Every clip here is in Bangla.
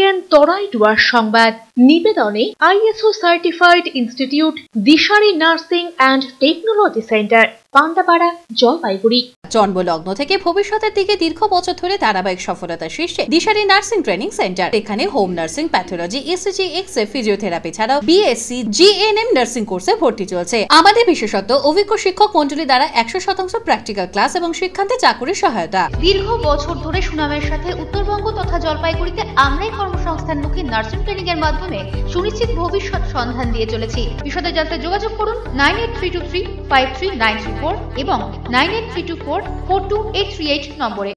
সিসিএন তরাইডুয়ার সংবাদ নিবেদনে ISO certified institute Dishari nursing and technology centre Pandapara Jalpaiguri. জন্মলগ্ন থেকে ভবিষ্যতের দিকে দীর্ঘ বছর ধরে ধারাবাহিক সফলতার শীর্ষে দিশারি নার্সিং ট্রেনিং সেন্টার। এখানে home nursing, pathology, ECG, X-ray, physiotherapy ছাড়াও BSc, GNM নার্সিং কোর্সে ভর্তি চলছে। আমাদের বিশেষত্ব অভিজ্ঞ শিক্ষক মণ্ডলী দ্বারা 100% প্র্যাকটিক্যাল ক্লাস এবং শিক্ষান্তে চাকুরির সহায়তা। দীর্ঘ বছর ধরে সুনামের সাথে উত্তরবঙ্গ তথা জলপাইগুড়িতে আমরাই কর্মসংস্থানমুখী নার্সিং ট্রেনিং এর মাধ্যমে সুনিশ্চিত ভবিষ্যৎ সন্ধান দিয়ে চলেছি। বিশদে জানতে যোগাযোগ করুন 9832353934 এবং 9832442838 নম্বরে।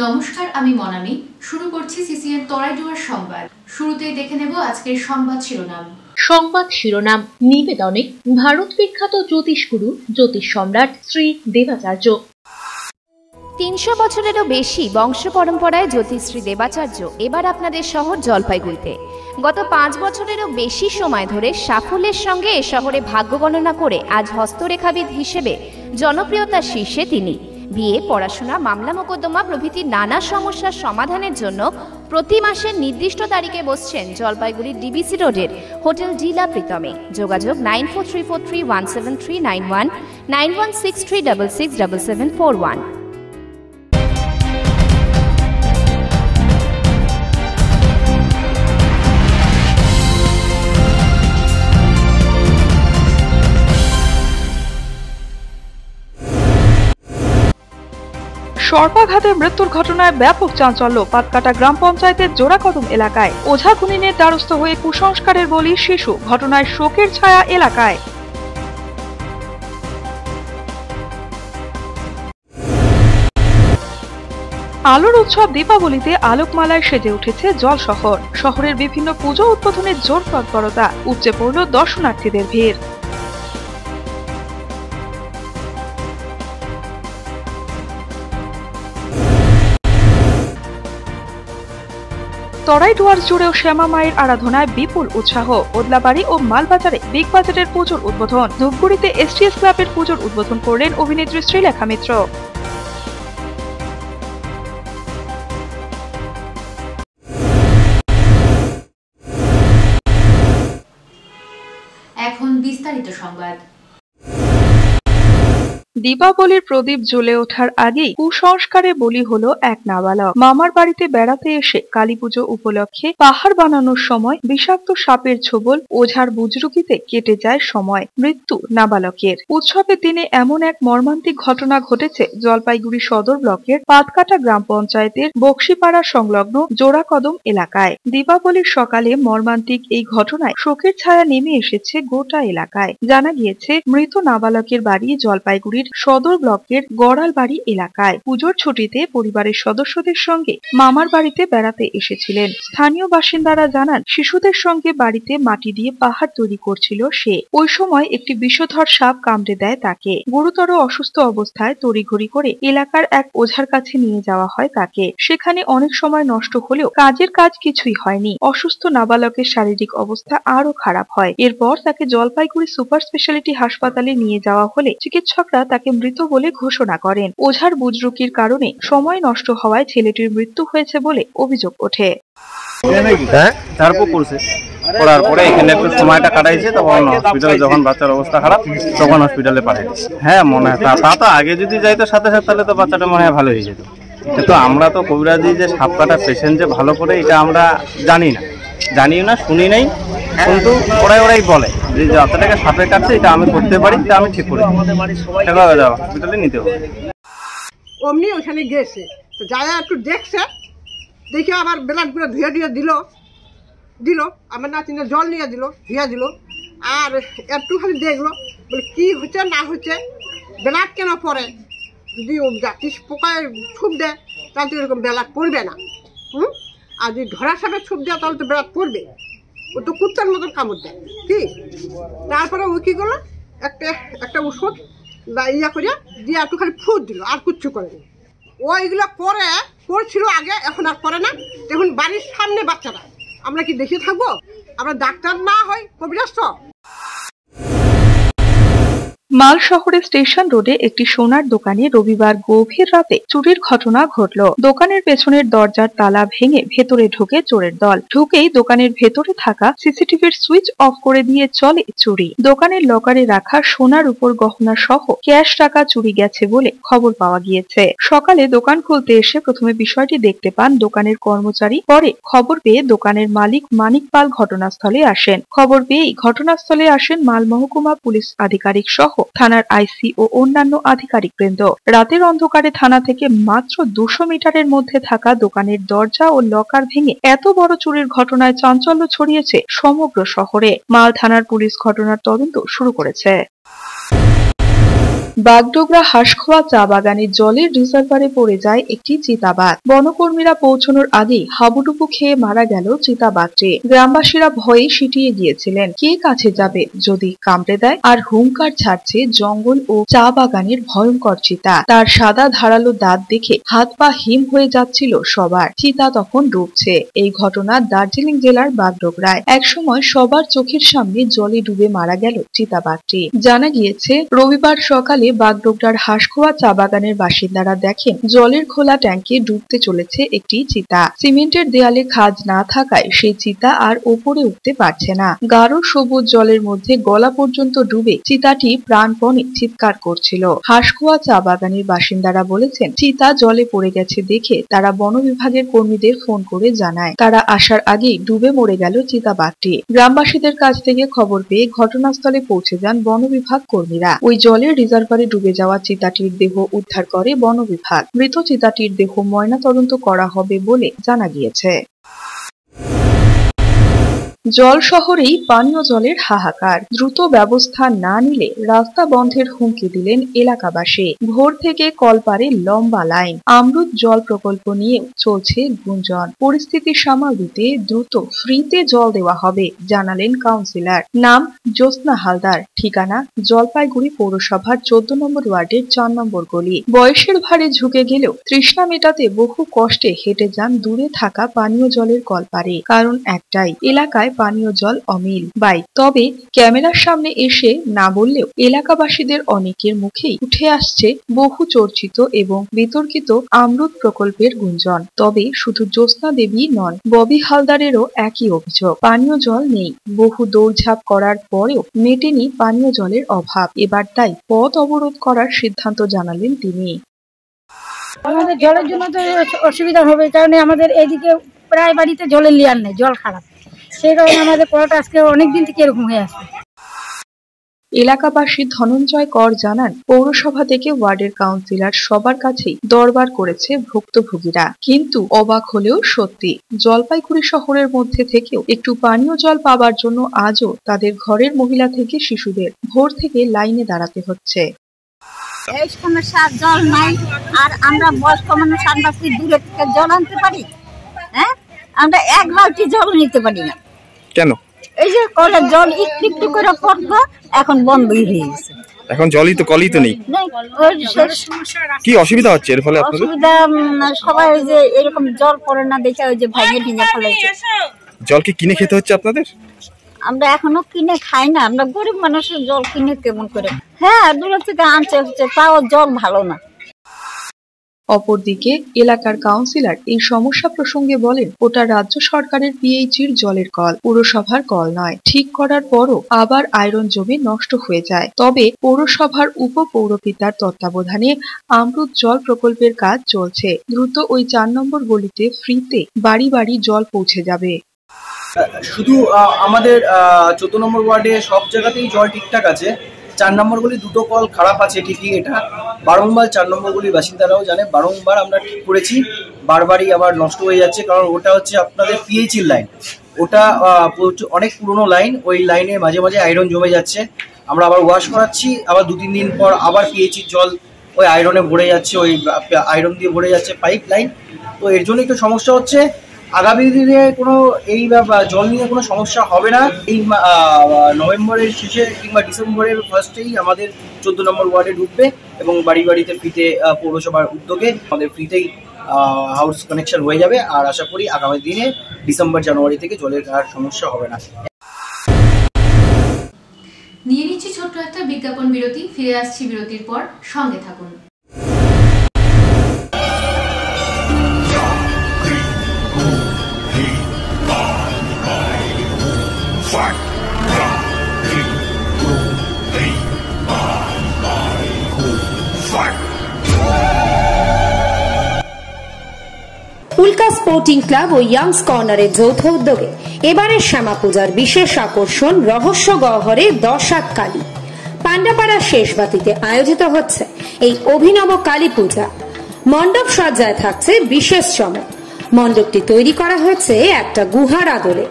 নমস্কার, আমি মনামি। শুরু করছি সিসিএন তরাইডুয়ার সংবাদ। শুরুতেই দেখে নেব আজকের সংবাদ শিরোনাম। নিবেদনে ভারত বিখ্যাত জ্যোতিষ গুরু জ্যোতিষ সম্রাট শ্রী দেবাচার্য। 300 বছরেরও বেশি বংশ পরম্পরায় জ্যোতিষশ্রী দেবাচার্য এবার আপনাদের শহর জলপাইগুড়িতে। গত 5 বছরেরও বেশি সময় ধরে সাফল্যের সঙ্গে এ শহরে ভাগ্য গণনা করে আজ হস্তরেখাবিদ হিসেবে জনপ্রিয়তার শীর্ষে তিনি। বিয়ে, পড়াশোনা, মামলা মোকদ্দমা প্রভৃতি নানা সমস্যার সমাধানের জন্য প্রতি মাসের নির্দিষ্ট তারিখে বসছেন জলপাইগুড়ির DBC রোডের হোটেল ডিলা প্রীতমে। যোগাযোগ 9434317391, 9163667741। সর্পাঘাতে মৃত্যুর ঘটনায় ব্যাপক চাঞ্চল্য পাতকাটা গ্রাম পঞ্চায়েতের জোড়াকদম এলাকায়। ওঝা খুনিনের দ্বারস্থ হয়ে কুসংস্কারের বলি শিশু, ঘটনায় শোকের ছায়া এলাকায়। আলোর উৎসব দীপাবলিতে আলোকমালায় সেজে উঠেছে জল শহর। শহরের বিভিন্ন পুজো উদ্বোধনের জোর তৎপরতা, উপচে পড়ল দর্শনার্থীদের ভিড়। তরাইডুয়ার জুড়েও শ্যামা মায়ের আরাধনায় বিপুল উৎসাহ। ওদলাবাড়ি ও মালবাজারে বিগ বাজেটের পুজোর উদ্বোধন। ধূপগুড়িতে STS ক্লাবের পুজোর উদ্বোধন করলেন অভিনেত্রী শ্রীলেখা মিত্র। এখন বিস্তারিত সংবাদ। দীপাবলির প্রদীপ জ্বলে ওঠার আগেই কুসংস্কারে বলি হলো এক নাবালক। মামার বাড়িতে বেড়াতে এসে কালীপুজো উপলক্ষে পাহাড় বানানোর সময় বিষাক্ত সাপের ছোবল ওঝার বুজরুকিতে কেটে যায় সময়, মৃত্যু নাবালকের। উৎসবের দিনে এমন এক মর্মান্তিক ঘটনা ঘটেছে জলপাইগুড়ি সদর ব্লকের পাতকাটা গ্রাম পঞ্চায়েতের বক্সিপাড়া সংলগ্ন জোড়াকদম এলাকায়। দীপাবলির সকালে মর্মান্তিক এই ঘটনায় শোকের ছায়া নেমে এসেছে গোটা এলাকায়। জানা গিয়েছে, মৃত নাবালকের বাড়ি জলপাইগুড়ির সদর ব্লকের গড়ালবাড়ি এলাকায়। পুজোর ছুটিতে পরিবারের সদস্যদের সঙ্গে মামার বাড়িতে বেড়াতে এসেছিলেন। স্থানীয় বাসিন্দারা জানান, শিশুদের সঙ্গে বাড়িতে মাটি দিয়ে পাহাড় তৈরি করছিল সে। ওই সময় একটি বিষধর সাপ কামড়ে দেয় তাকে। গুরুতর অসুস্থ অবস্থায় তড়িঘড়ি করে এলাকার এক ওঝার কাছে নিয়ে যাওয়া হয় তাকে। সেখানে অনেক সময় নষ্ট হলেও কাজের কাজ কিছুই হয়নি। অসুস্থ নাবালকের শারীরিক অবস্থা আরো খারাপ হয়। এরপর তাকে জলপাইগুড়ি সুপার স্পেশালিটি হাসপাতালে নিয়ে যাওয়া হলে চিকিৎসকরা তাকে মৃত বলে ঘোষণা করেন। ওঝার বুজরুকির কারণে সময় নষ্ট হওয়ায় ছেলেটির মৃত্যু হয়েছে বলে অভিযোগ ওঠে। করার পরে এখানে একটু সময়টা কাটাইছে, তখন হসপিটালে যখন বাচ্চার অবস্থা খারাপ তখন হসপিটালে পাঠিয়েছে। হ্যাঁ, মনে হয় তা তো আগে যদি যাইতো সাথে সাথে, তাহলে তো বাচ্চাটা মনে হয় ভালো হয়ে যেত। কিন্তু আমরা তো কবিরাজি যে সাপ কাটা পেশেন্ট যে ভালো করে, এটা আমরা জানিও না, শুনি নাই। কিন্তু ওরাই বলে যে যতটাকে সাপে কাটছে এটা আমি করতে পারি, এটা আমি ঠিক করে হসপিটালে নিতে হবে। অমনি ওখানে গেছে, তো যারা একটু দেখছে, দেখে আবার বেলাটগুলো ধুয়ে দিল আমার নাতিনে জল নিয়ে ধুয়ে দিল। আর একটুখানি দেখলো, বলে কি হচ্ছে না হচ্ছে, বেলাট কেন পড়ে। যদি জাতি পোকায় ছুপ দেয় তাহলে তো এরকম বেলাট পড়বে না। আর যদি ধরা সাপে ছুপ দেয় তাহলে তো বেলাট পড়বে। ও তো কুত্তার মতন কামড় দেয়, কি। তারপরে ও কী করলো, একটা ওষুধ বা ইয়া করিয়া দিয়ে একটুখানি ফুট দিল, আর কিচ্ছু করেনি। ও এগুলো করছিল আগে, এখন আর করে না। দেখুন বাড়ির সামনে বাচ্চারা, আমরা কি দেখে থাকবো? আমরা ডাক্তার না হই কবিরাজ। মাল শহরের স্টেশন রোডে একটি সোনার দোকানে রবিবার গভীর রাতে চুরির ঘটনা ঘটল। দোকানের পেছনের দরজার তালা ভেঙে ভেতরে ঢোকে চোরের দল। ঢুকেই দোকানের ভেতরে থাকা সিসিটিভির সুইচ অফ করে দিয়ে চলে চুরি। দোকানের লকারে রাখা সোনার উপর গহনা সহ ক্যাশ টাকা চুরি গেছে বলে খবর পাওয়া গিয়েছে। সকালে দোকান খুলতে এসে প্রথমে বিষয়টি দেখতে পান দোকানের কর্মচারী। পরে খবর পেয়ে দোকানের মালিক মানিক পাল ঘটনাস্থলে আসেন। খবর পেয়েই ঘটনাস্থলে আসেন মাল মহকুমা পুলিশ আধিকারিক সহ থানার আইসি ও অন্যান্য আধিকারিকবৃন্দ। রাতের অন্ধকারে থানা থেকে মাত্র 200 মিটারের মধ্যে থাকা দোকানের দরজা ও লকার ভেঙে এত বড় চুরির ঘটনায় চাঞ্চল্য ছড়িয়েছে সমগ্র শহরে। মাল থানার পুলিশ ঘটনার তদন্ত শুরু করেছে। বাগডোগরা হাঁসখোয়া চা বাগানের জলের রিজার্ভারে পড়ে যায় একটি চিতাবাঘ। বনকর্মীরা পৌঁছানোর আগেই হাবুডুবু খেয়ে মারা গেল চিতাবাঘটি। গ্রামবাসীরা ভয়ে সিটিয়ে গিয়েছিলেন, কে কাছে যাবে যদি কামড়ে দেয়। আর হুঙ্কার ছাড়ছে জঙ্গল ও চা বাগানের ভয়ঙ্কর চিতা। তার সাদা ধারালো দাঁত দেখে হাত পা হিম হয়ে যাচ্ছিল সবার। চিতা তখন ডুবছে। এই ঘটনা দার্জিলিং জেলার বাগডোগরায়। একসময় সবার চোখের সামনে জলে ডুবে মারা গেল চিতাবাঘটি। জানা গিয়েছে রবিবার সকালে বাগডোগরার হাঁসখোয়া চা বাগানের বাসিন্দারা দেখেন জলের খোলা ট্যাঙ্কে ডুবতে চলেছে একটি চিতা। সিমেন্টের দেয়ালে খাঁজ না থাকায় সেই চিতা আর ওপরে উঠতে পারছে না। গাঢ় সবুজ জলের মধ্যে গলা পর্যন্ত ডুবে চিতাটি প্রাণপণে চিৎকার করছিল। হাঁসখোয়া চা বাগানের বাসিন্দারা বলেছেন চিতা জলে পড়ে গেছে দেখে তারা বন বিভাগের কর্মীদের ফোন করে জানায়। তারা আসার আগেই ডুবে মরে গেল চিতাবাঘটি। গ্রামবাসীদের কাছ থেকে খবর পেয়ে ঘটনাস্থলে পৌঁছে যান বন বিভাগ কর্মীরা। ওই জলের রিজার্ভারে ডুবে যাওয়া চিতাটির দেহ উদ্ধার করে বন বিভাগ। মৃত চিতাটির দেহ ময়নাতদন্ত করা হবে বলে জানা গিয়েছে। জল শহরেই পানীয় জলের হাহাকার। দ্রুত ব্যবস্থা না নিলে রাস্তা বন্ধের হুমকি দিলেন এলাকাবাসী। ভোর থেকে কলপারে লম্বা লাইন। আমরুত জল প্রকল্প নিয়ে চলছে গুঞ্জন। পরিস্থিতি সামাল দিতে দ্রুত ফ্রিতে জল দেওয়া হবে জানালেন কাউন্সিলর। নাম জ্যোৎস্না হালদার। ঠিকানা জলপাইগুড়ি পৌরসভার 14 নম্বর ওয়ার্ডের 4 নম্বর গলি। বয়সের ভারে ঝুঁকে গেলেও তৃষ্ণা মেটাতে বহু কষ্টে হেঁটে যান দূরে থাকা পানীয় জলের কলপারে। কারণ একটাই, এলাকায় পানীয় জল অমিল। তবে ক্যামেরার সামনে এসে না বললেও এলাকাবাসীদের অনেকের মুখেই উঠে আসছে বহু চর্চিত এবং বিতর্কিত আমরুত প্রকল্পের গুঞ্জন। তবে শুধু জ্যোৎস্না দেবী নন, ববি হালদারেরও একই অভিযোগ, পানীয় জল নেই। বহু দৌড়ঝাঁপ করার পরেও মেটেনি পানীয় জলের অভাব। এবার তাই পথ অবরোধ করার সিদ্ধান্ত জানালেন তিনি। আমাদের জলের জন্য তো অসুবিধা হবে, কারণ আমাদের এদিকে প্রায় বাড়িতে জলের লেয়ার নেই, জল খারাপ। সেই কারণে আমাদের পড়াটা আজকে অনেকদিন থেকে এরকম হয়ে আসছে। এলাকাবাসী ধনঞ্জয় কর জানান, পৌরসভা থেকে ওয়ার্ডের কাউন্সিলর সবার কাছেই দরবার করেছে ভুক্তভোগীরা, কিন্তু অবাক হলেও সত্যি জলপাইগুড়ি শহরের মধ্যে থেকেও একটু পানীয় জল পাবার জন্য আজও তাদের ঘরের মহিলা থেকে শিশুদের ভোর থেকে লাইনে দাঁড়াতে হচ্ছে। এই সমস্যার জল নাই, আর আমরা বয়স্ক মানুষ আমরা কি দূরে থেকে জল আনতে পারি? হ্যাঁ, আমরা এক বালতি জল নিতে পারি না। কেন? এই যে কলের জল একটু করে পড়তো, এখন বন্ধই হয়ে গেছে। এখন জলই তো, কলই তো নেই। কি অসুবিধা হচ্ছে এর ফলে আপনাদের? অসুবিধা সবাই ওই যে এরকম জল পড়ে না দেখে ওই যে ভেঙে ভেঙে ফেলেছে। জল কি কিনে খেতে হচ্ছে আপনাদের? আমরা এখনো কিনে খাই না, আমরা গরিব মানুষের জল কিনে কেমন করে? হ্যাঁ, দূরে থেকে আনতে হচ্ছে, তাও জল ভালো না। অপরদিকে এলাকার কাউন্সিলর এই সমস্যা প্রসঙ্গে বলেন, ওটা রাজ্য সরকারের পিএইচির জলের কল, পুরসভার কল নয়। ঠিক করার পরও আবার আয়রন জমে নষ্ট হয়ে যায়। তবে পৌরসভার উপপৌরপিতার তত্ত্বাবধানে আমরুত জল প্রকল্পের কাজ চলছে। দ্রুত ওই 4 নম্বর গলিতে ফ্রিতে বাড়ি বাড়ি জল পৌঁছে যাবে। শুধু আমাদের 14 নম্বর ওয়ার্ডে সব জায়গাতেই জল ঠিকঠাক আছে। 4 নম্বর গলি দুটো কল খারাপ আছে ঠিকই, এটা বারংবার 4 নম্বর গলির বাসিন্দারাও জানে। বারংবার আমরা ঠিক করেছি, বারবারই আবার নষ্ট হয়ে যাচ্ছে, কারণ ওটা হচ্ছে আপনাদের পিএইচির লাইন। ওটা অনেক পুরনো লাইন, ওই লাইনে মাঝে মাঝে আয়রন জমে যাচ্ছে। আমরা আবার ওয়াশ করাচ্ছি, আবার 2-3 দিন পর আবার পিএইচির জল ওই আয়রনে ভরে যাচ্ছে, ওই আয়রন দিয়ে ভরে যাচ্ছে পাইপ লাইন। তো এর জন্য একটু সমস্যা হচ্ছে। আগামী দিনে কোনো এই জল নিয়ে কোনো সমস্যা হবে না। এই নভেম্বরের শেষে কিংবা ডিসেম্বরের ফার্স্টেই আমাদের 14 নম্বর ওয়ার্ডে ঢুকবে এবং বাড়ি বাড়িতে ফ্রিতে পৌরসভার উদ্যোগে আমাদের ফ্রিতেই হাউস কানেকশন হয়ে যাবে। আর আশা করি আগামী দিনে ডিসেম্বর জানুয়ারি থেকে জলের আর সমস্যা হবে না। নিয়ে নিচ্ছি ছোট্ট একটা বিজ্ঞাপন বিরতি, ফিরে আসছি বিরতির পর, সঙ্গে থাকুন। উল্কা স্পোর্টিং ক্লাব ও ইয়াংস কর্নারের যৌথ উদ্যোগে এবারের শ্যামা পূজার বিশেষ আকর্ষণ রহস্য গহ্বরে 10 হাত কালী। পান্ডাপাড়া শেষবাতিতে আয়োজিত হচ্ছে এই অভিনব কালী পূজা। মণ্ডপ সজ্জায় থাকছে বিশেষ চমক। মণ্ডপটি তৈরি করা হয়েছে একটা গুহার আদলে।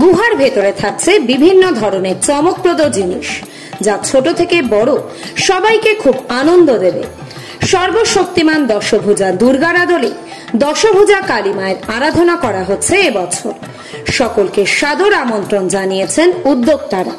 গুহার ভেতরে থাকছে বিভিন্ন ধরনের চমকপ্রদ জিনিস, যা ছোট থেকে বড় সবাইকে খুব আনন্দ দেবে। সর্বশক্তিমান দশভুজা দুর্গার আদলে দশভুজা কালী মায়ের আরাধনা করা হচ্ছে এবছর। সকলকে সাদর আমন্ত্রণ জানিয়েছেন উদ্যোক্তারা।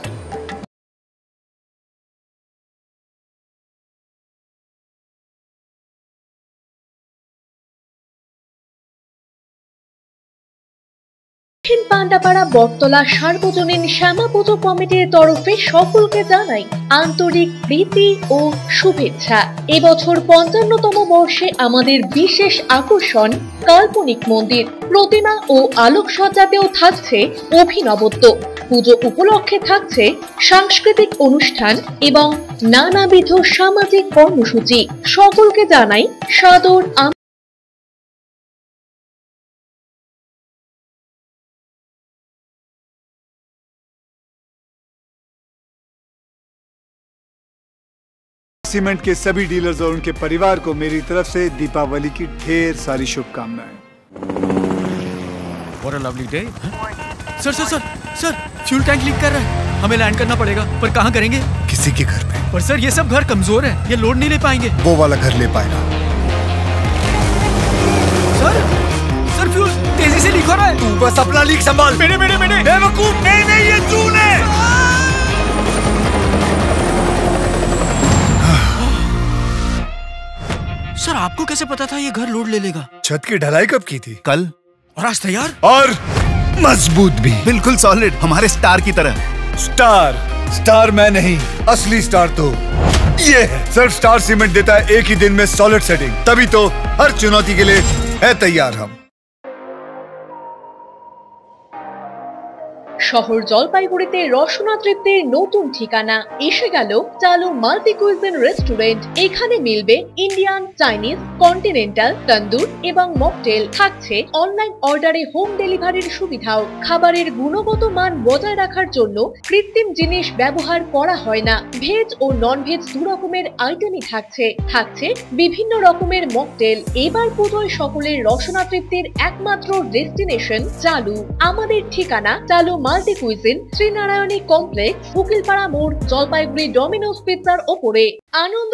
পান্ডাপাড়া বটতলা সার্বজনীন শ্যামা পুজো কমিটির তরফে সকলকে জানাই আন্তরিক প্রীতি ও শুভেচ্ছা। এবছর 55তম বর্ষে আমাদের বিশেষ আকর্ষণ কাল্পনিক মন্দির, প্রতিমা ও আলোকসজ্জাতেও থাকছে অভিনবত্ব। পুজো উপলক্ষে থাকছে সাংস্কৃতিক অনুষ্ঠান এবং নানাবিধ সামাজিক কর্মসূচি। সকলকে জানাই সাদর सीमेंट के सभी डीलर्स और उनके परिवार को मेरी तरफ से दीपावली की ढेर सारी शुभकामनाएं। What a lovely day. Sir sir sir sir fuel tank leak कर रहा है, हमें लैंड करना पड़ेगा, पर कहाँ करेंगे? किसी के घर पे। पर सर ये सब घर कमजोर है, ये लोड नहीं ले पाएंगे। वो वाला घर ले पाएगा। सर सर फ्यूल तेजी से लीक हो रहा है। तू बस अपना लीक संभाल। मैंने बेवकूफ, नहीं ये जून है। सर आपको कैसे पता था ये घर लोड ले लेगा? छत की ढलाई कब की थी? कल। और आज तैयार और मजबूत भी, बिल्कुल सॉलिड, हमारे स्टार की तरह। स्टार मैं नहीं, असली स्टार तो ये है। सिर्फ स्टार सीमेंट देता है एक ही दिन में सॉलिड सेटिंग, तभी तो हर चुनौती के लिए है तैयार हम। শহর জলপাইগুড়িতে রসনা তৃপ্তির নতুন ঠিকানা এসে গেল চালু মাল্টি কুইজিন রেস্টুরেন্ট। এখানে মিলবে ইন্ডিয়ান, চাইনিজ, কন্টিনেন্টাল, তন্দুর এবং মকটেল। থাকছে অনলাইন অর্ডারে হোম ডেলিভারির সুবিধাও। খাবারের গুণগত মান বজায় রাখার জন্য কৃত্রিম জিনিস ব্যবহার করা হয় না। ভেজ ও নন ভেজ দু রকমের আইটেমই থাকছে বিভিন্ন রকমের মকটেল। এবার পুজোয় সকলের রসনা তৃপ্তির একমাত্র ডেস্টিনেশন চালু। আমাদের ঠিকানা চালু মাল্টি কুইজিন, শ্রীনারায়ণী কমপ্লেক্স, উকিলপাড়া মোড়, জলপাইগুড়ি ডমিনোস পিৎজার ওপরে। আনন্দ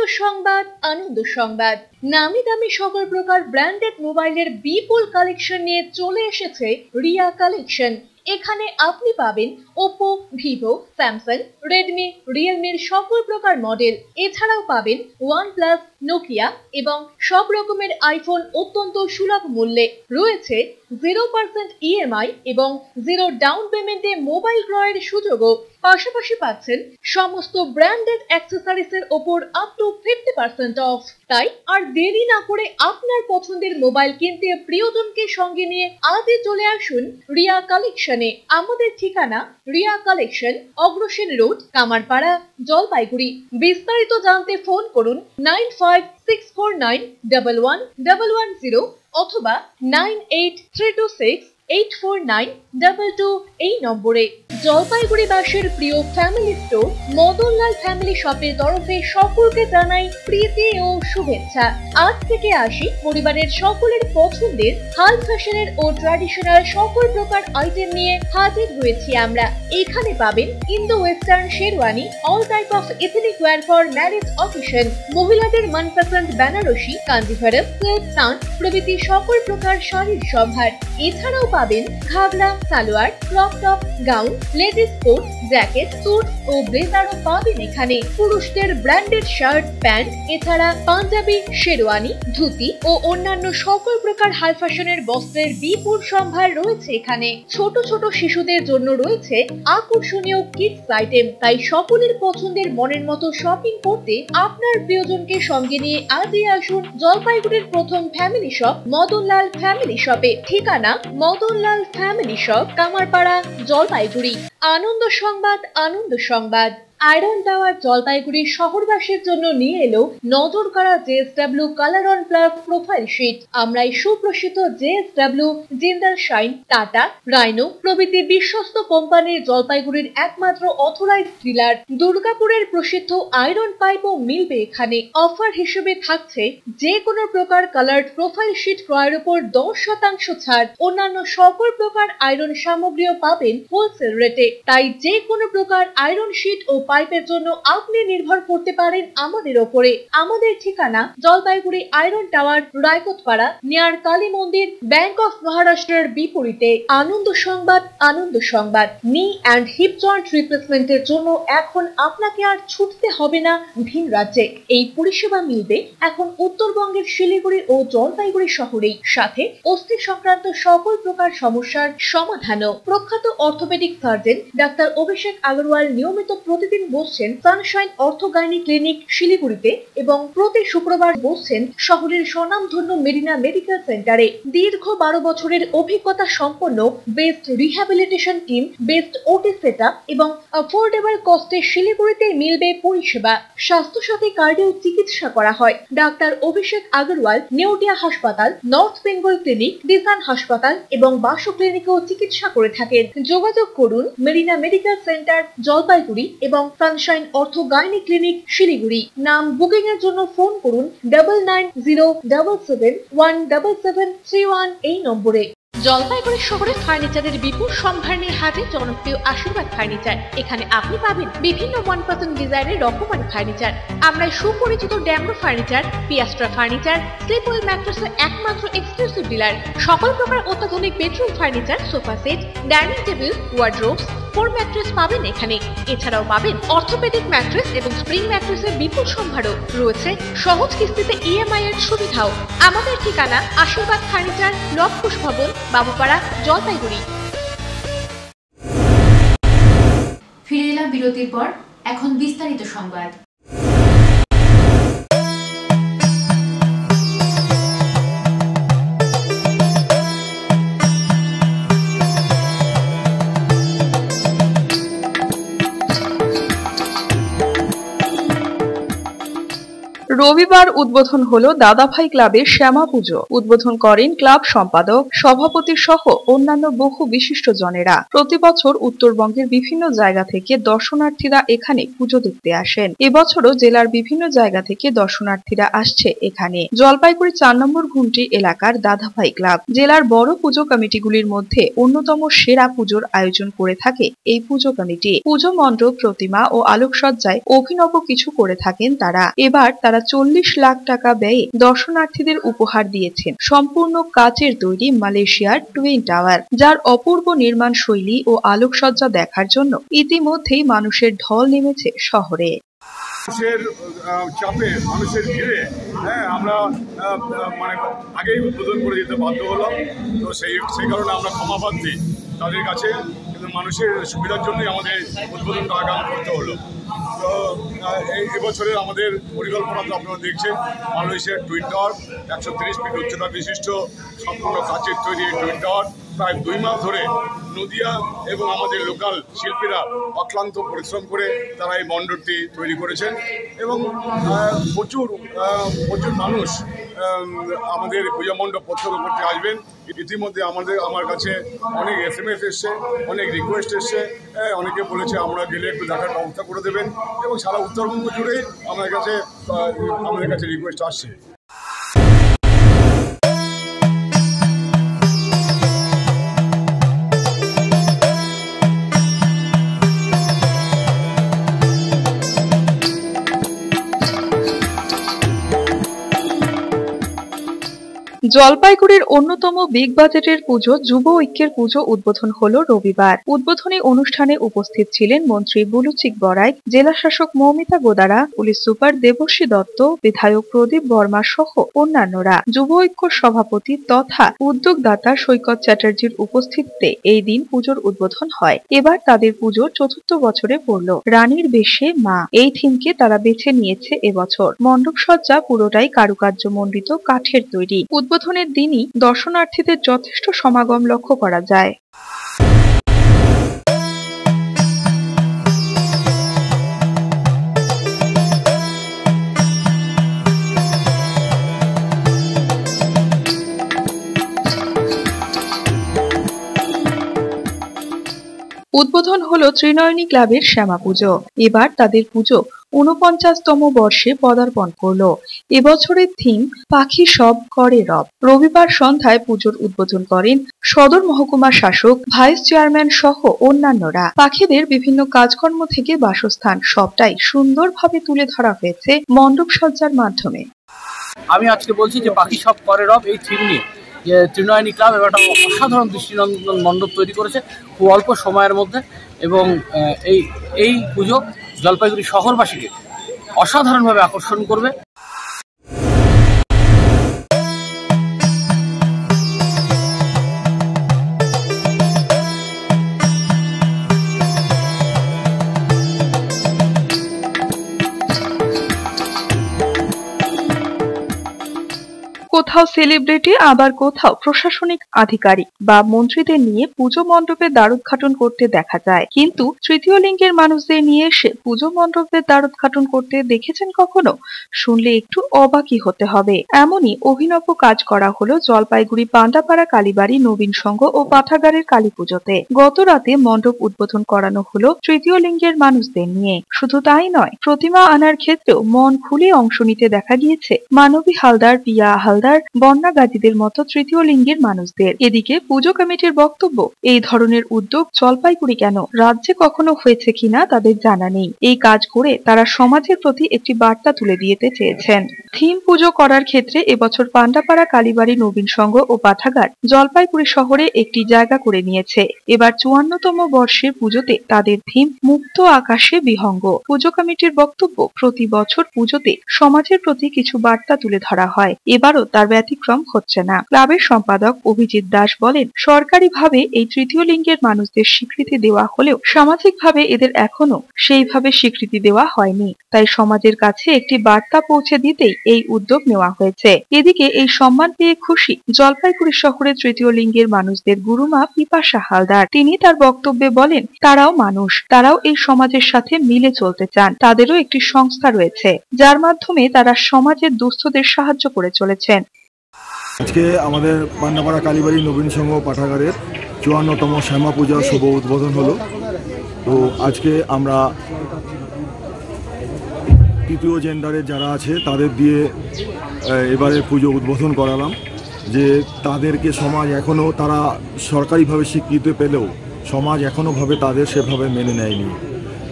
সংবাদ, নামি দামি সকল প্রকার ব্র্যান্ডেড মোবাইলের বিপুল কালেকশন নিয়ে চলে এসেছে রিয়া কালেকশন। এখানে আপনি পাবেন ওপো, ভিভো, স্যামসাং, রেডমি, রিয়েলমির সকল প্রকার মডেল। এছাড়াও পাবেন ওয়ানপ্লাস, নোকিয়া এবং সব রকমের আইফোন অত্যন্ত সুলভ মূল্যে। রয়েছে 0% ইএমআই এবং 0 ডাউন পেমেন্টে মোবাইল ক্রয়ের সুযোগও। পাশাপাশি পাচ্ছেন সমস্ত ব্র্যান্ডেড অ্যাক্সেসরিজের ওপর আপ টু 50% অফ। তাই আর দেরি না করে আপনার পছন্দের মোবাইল কিনতে প্রিয়জনকে সঙ্গে নিয়ে আজই চলে আসুন রিয়া কালেকশনে। আমাদের ঠিকানা রিয়া কালেকশন, অগ্রসেন রোড, কামারপাড়া, জলপাইগুড়ি। বিস্তারিত জানতে ফোন করুন 9564911110 অথবা 9832684922 এই নম্বরে। জলপাইগুড়িবাসীর প্রিয় ফ্যামিলি স্টোর মদনলাল ফ্যামিলি শপের তরফে সকলকে জানাই প্রীতি ও শুভেচ্ছা। আজ থেকে আসি পরিবারের সকলের পছন্দের হাল ফ্যাশনের ও ট্র্যাডিশনাল সকল প্রকার আইটেম নিয়ে হাজির হয়েছি আমরা। এখানে পাবেন Indo western sherwani, all type of ethnic wire for marriage occasion, মহিলাদের মনপসন্দ বেনারসি, কাঞ্জিভারম, সিল্ক, তাঁত প্রভৃতি সকল প্রকার শাড়ির সম্ভার। এছাড়াও পাবেন ghagra, salwar, crop top, gown, ladies coat, jacket, suit ও ব্লেজারও পাবেন এখানে। পুরুষদের ব্র্যান্ডেড শার্ট, প্যান্ট, এছাড়া পাঞ্জাবি, শেরওয়ানি, ধুতি ও অন্যান্য সকল প্রকার হাই ফ্যাশনের বস্ত্রের বিপুল সম্ভার রয়েছে এখানে। ছোট ছোট শিশুদের জন্য রয়েছে আকর্ষণীয় কিডস আইটেম। তাই সকলের পছন্দের মনের মতো শপিং করতে আপনার প্রিয়জনকে সঙ্গে নিয়ে আজই আসুন জলপাইগুড়ির প্রথম ফ্যামিলি শপ মদনলাল ফ্যামিলি শপে। ঠিকানা মদনলাল ফ্যামিলি শপ, কামারপাড়া, জলপাইগুড়ি। আনন্দ সংবাদ, আনন্দ সংবাদ। আয়রন টাওয়ার জলপাইগুড়ি শহরবাসীর জন্য নিয়ে এলো নজর কাড়া JSW colour on plus profile sheet. আমরাই সুপ্রসিদ্ধ JSW, Jindal shine, Tata, Rhino প্রভৃতি বিশ্বস্ত কোম্পানির জলপাইগুড়ির একমাত্র অথরাইজড ডিলার। দুর্গাপুরের প্রসিদ্ধ আয়রন পাইপও মিলবে এখানে। অফার হিসেবে থাকছে যে কোনো প্রকার কালার্ড প্রোফাইল শিট ক্রয়ের উপর 10% ছাড়। অন্যান্য সকল প্রকার আয়রন সামগ্রীও পাবেন হোলসেল রেটে। তাই যে কোনো প্রকার আয়রন শিট ও পাইপের জন্য আপনি নির্ভর করতে পারেন আমাদের ওপরে। আমাদের ঠিকানা Jalpaiguri iron tower, Raikotpara, near Kali Mandir, bank of মহারাষ্ট্রের বিপরীতে। আনন্দ সংবাদ, আনন্দ সংবাদ। নি অ্যান্ড হিপ জয়েন্ট রিপ্লেসমেন্টের জন্য এখন আপনাকে আর ছুটতে হবে না ভিন রাজ্যে। এই পরিষেবা মিলবে এখন উত্তরবঙ্গের শিলিগুড়ি ও জলপাইগুড়ি শহরেই। সাথে অস্থি সংক্রান্ত সকল প্রকার সমস্যার সমাধানও। প্রখ্যাত অর্থোপেডিক সার্জন ডাক্তার অভিষেক আগরওয়াল নিয়মিত প্রতিদিন বসছেন সানশাইন অর্থোগাইনি ক্লিনিক শিলিগুড়িতে এবং প্রতি শুক্রবার বসছেন শহরের স্বনামধন্য মেরিনা মেডিকেল সেন্টারে। দীর্ঘ 12 বছরের অভিজ্ঞতা সম্পন্ন বেস্ট রিহ্যাবিলিটেশন টিম, বেস্ট ওটি সেটআপ এবং অ্যাফোর্ডেবল কস্টে শিলিগুড়িতে মিলবে পরিষেবা। স্বাস্থ্যসাথী কার্ডেও চিকিৎসা করা হয়। ডাক্তার অভিষেক আগরওয়াল নেউটিয়া হাসপাতাল, নর্থ বেঙ্গল ক্লিনিক, দিসান হাসপাতাল এবং বাসু ক্লিনিকেও চিকিৎসা করে থাকেন। যোগাযোগ করুন মেরিনা মেডিকেল সেন্টার জলপাইগুড়ি এবং সানশাইন অর্থো গাইনি ক্লিনিক শিলিগুড়ি। নাম বুকিং এর জন্য ফোন করুন 9907717731 এই নম্বরে। জলপাইগুড়ি শহরে ফার্নিচারের বিপুল সম্ভার নিয়ে হাজির জনপ্রিয় আশীর্বাদ ফার্নিচার। এখানে আপনি পাবেন বিভিন্ন 1% ডিজাইনের রকমারি ফার্নিচার। আমরা সুপরিচিত Damro furniture, Piastra furniture, Sleepwell ম্যাট্রেসের একমাত্র এক্সক্লুসিভ ডিলার। সকল প্রকার অত্যাধুনিক bedroom furniture, sofa set, dining table, wardrobes, four mattress পাবেন এখানে। এছাড়াও পাবেন অর্থোপেডিক ম্যাট্রেস এবং স্প্রিং ম্যাট্রেসের বিপুল সম্ভারও রয়েছে। সহজ কিস্তিতে EMI এর সুবিধাও। আমাদের ঠিকানা আশীর্বাদ ফার্নিচার, লবকুশ ভবন, বাবুপাড়া, জলপাইগুড়ি। ফিরে এলাম বিরতির পর। এখন বিস্তারিত সংবাদ। রবিবার উদ্বোধন হলো দাদাভাই ক্লাবের শ্যামা পুজো। উদ্বোধন করেন ক্লাব সম্পাদক, সভাপতি সহ অন্যান্য বহু বিশিষ্ট জনেরা। প্রতি বছর উত্তরবঙ্গের বিভিন্ন জায়গা থেকে দর্শনার্থীরা এখানে পুজো দেখতে আসেন। এবছরও জেলার বিভিন্ন জায়গা থেকে দর্শনার্থীরা আসছে এখানে। জলপাইগুড়ি 4 নম্বর ঘুমটি এলাকার দাদাভাই ক্লাব জেলার বড় পুজো কমিটিগুলির মধ্যে অন্যতম সেরা পুজোর আয়োজন করে থাকে এই পুজো কমিটি। পুজো মণ্ডপ, প্রতিমা ও আলোকসজ্জায় অভিনব কিছু করে থাকেন তারা। এবার তারা 40 লাখ টাকা ব্যয়ে দর্শনার্থীদের উপহার দিয়েছেন সম্পূর্ণ কাচের তৈরি মালয়েশিয়ার টুইন টাওয়ার, যার অপূর্ব নির্মাণ শৈলী ও আলোকসজ্জা দেখার জন্য ইতিমধ্যেই মানুষের ঢল নেমেছে শহরে। মানুষের চাপে, মানুষের ভিড়ে আমরা মানে আগেই উদ্বোধন করে দিতে বাধ্য হলাম। তো সেই কারণে আমরা ক্ষমা প্রার্থী তাদের কাছে, কিন্তু মানুষের সুবিধার জন্যই আমাদের উদ্বোধনটা আগাম করতে হলো। তো এবছরের আমাদের পরিকল্পনা তো আপনারা দেখছেন, মালয়েশিয়ার টুইন টাওয়ার 130 ফিট উচ্চতা বিশিষ্ট সম্পূর্ণ কাচের তৈরি এই টুইন টাওয়ার প্রায় 2 মাস ধরে নদিয়া এবং আমাদের লোকাল শিল্পীরা অক্লান্ত পরিশ্রম করে তারা এই মণ্ডপটি তৈরি করেছেন এবং প্রচুর মানুষ আমাদের পূজা মণ্ডপ প্রত্যক্ষ করতে আসবেন। ইতিমধ্যে আমার কাছে অনেক SMS এসছে, অনেক রিকোয়েস্ট এসছে, অনেকে বলেছে আমরা গেলে একটু দেখার ব্যবস্থা করে দেবেন এবং সারা উত্তরবঙ্গ জুড়েই আমাদের কাছে রিকোয়েস্ট আসছে। জলপাইগুড়ির অন্যতম বিগ বাজেটের পুজো যুব ঐক্যের পুজো উদ্বোধন হলো রবিবার। উদ্বোধনী অনুষ্ঠানে উপস্থিত ছিলেন মন্ত্রী বুলুচিক বড়াই, জেলা শাসক মৌমিতা গোদারা, পুলিশ সুপার দেবশ্রী দত্ত, বিধায়ক প্রদীপ বর্মা সহ অন্যান্যরা। যুব ঐক্য সভাপতি তথা উদ্যোগদাতা সৈকত চ্যাটার্জির উপস্থিতিতে এই দিন পুজোর উদ্বোধন হয়। এবার তাদের পুজোর ৪র্থ বছরে পড়ল। রানীর বেশে মা এই থিমকে তারা বেছে নিয়েছে এবছর। মণ্ডপসজ্জা পুরোটাই কারুকার্য মণ্ডিত কাঠের তৈরি। উদ্বোধনের দিনই দর্শনার্থীদের যথেষ্ট সমাগম লক্ষ্য করা যায়। উদ্বোধন হলো ত্রিনয়নী ক্লাবের শ্যামা পুজো। এবার তাদের পুজো ৪৯তম বর্ষে পদার্পণ করলো। এবছরের থিম পাখি সব করে রব। রবিবার সন্ধ্যায় পুজোর উদ্বোধন করেন সদর মহকুমা শাসক, ভাইস চেয়ারম্যান সহ অন্যান্যরা। পাখিদের বিভিন্ন কাজকর্ম থেকে বাসস্থান সবটাই সুন্দরভাবে তুলে ধরা হয়েছে মণ্ডপ সজ্জার মাধ্যমে। আমি আজকে বলছি যে পাখি সব করে রব এই থিম নিয়ে যে ত্রিনয়নী ক্লাব এবার একটা অসাধারণ দৃষ্টিনন্দন মণ্ডপ তৈরি করেছে খুব অল্প সময়ের মধ্যে, এবং এই পুজো জলপাইগুড়ি শহরবাসীকে অসাধারণভাবে আকর্ষণ করবে। কোথাও সেলিব্রিটি, আবার কোথাও প্রশাসনিক আধিকারিক বা মন্ত্রীদের নিয়ে পুজো মণ্ডপের দ্বারোদ্ঘাটন করতে দেখা যায়, কিন্তু তৃতীয় লিঙ্গের মানুষদের নিয়ে এসে পুজো মণ্ডপের দ্বারোদ্ঘাটন করতে দেখেছেন কখনো? শুনলে একটু অবাকই হতে হবে। এমনই অভিনব কাজ করা হলো জলপাইগুড়ি পান্ডাপাড়া কালীবাড়ি নবীন সংঘ ও পাঠাগারের কালী পুজোতে। গত রাতে মণ্ডপ উদ্বোধন করানো হলো তৃতীয় লিঙ্গের মানুষদের নিয়ে। শুধু তাই নয়, প্রতিমা আনার ক্ষেত্রেও মন খুলে অংশ নিতে দেখা গিয়েছে মানবী হালদার, পিয়া হালদার, বন্যা গাজীদের মতো তৃতীয় লিঙ্গের মানুষদের। এদিকে পুজো কমিটির বক্তব্য, এই ধরনের উদ্যোগ জলপাইগুড়ি কেন, রাজ্যে কখনো হয়েছে কিনা তাদের জানা নেই। এই কাজ করে তারা সমাজের প্রতি একটি বার্তা তুলে দিতে চেয়েছেন। থিম পুজো করার ক্ষেত্রে এবছর পান্ডাপাড়া কালীবাড়ি নবীন সংঘ ও পাঠাগার জলপাইগুড়ি শহরে একটি জায়গা করে নিয়েছে। এবার ৫৪তম বর্ষের পুজোতে তাদের থিম মুক্ত আকাশে বিহঙ্গ। পুজো কমিটির বক্তব্য, প্রতি বছর পুজোতে সমাজের প্রতি কিছু বার্তা তুলে ধরা হয়, এবারও তার ব্যতিক্রম হচ্ছে না। ক্লাবের সম্পাদক অভিজিৎ দাস বলেন, সরকারিভাবে এই তৃতীয় লিঙ্গের মানুষদের স্বীকৃতি দেওয়া হলেও সামাজিকভাবে এদের এখনো সেইভাবে স্বীকৃতি দেওয়া হয়নি। তাই সমাজের কাছে একটি বার্তা পৌঁছে দিতেই এই উদ্যোগ নেওয়া হয়েছে। এদিকে এই সম্মান পেয়ে খুশি জলপাইগুড়ি শহরের তৃতীয় লিঙ্গের মানুষদের গুরুমা পিপাসা হালদার। তিনি তার বক্তব্যে বলেন, তারাও মানুষ, তারাও এই সমাজের সাথে মিলে চলতে চান। তাদেরও একটি সংস্থা রয়েছে যার মাধ্যমে তারা সমাজের দুস্থদের সাহায্য করে চলেছেন। আজকে আমাদের পান্ডাপাড়া কালীবাড়ি নবীন সংঘ পাঠাগারের ৫৪তম শ্যামা পূজার শুভ উদ্বোধন হলো। তো আজকে আমরা তৃতীয় জেন্ডারের যারা আছে তাদের দিয়ে এবারে পুজো উদ্বোধন করালাম। যে তাদেরকে সমাজ এখনও, তারা সরকারিভাবে স্বীকৃতি পেলেও সমাজ এখনোভাবে তাদের সেভাবে মেনে নেয়নি।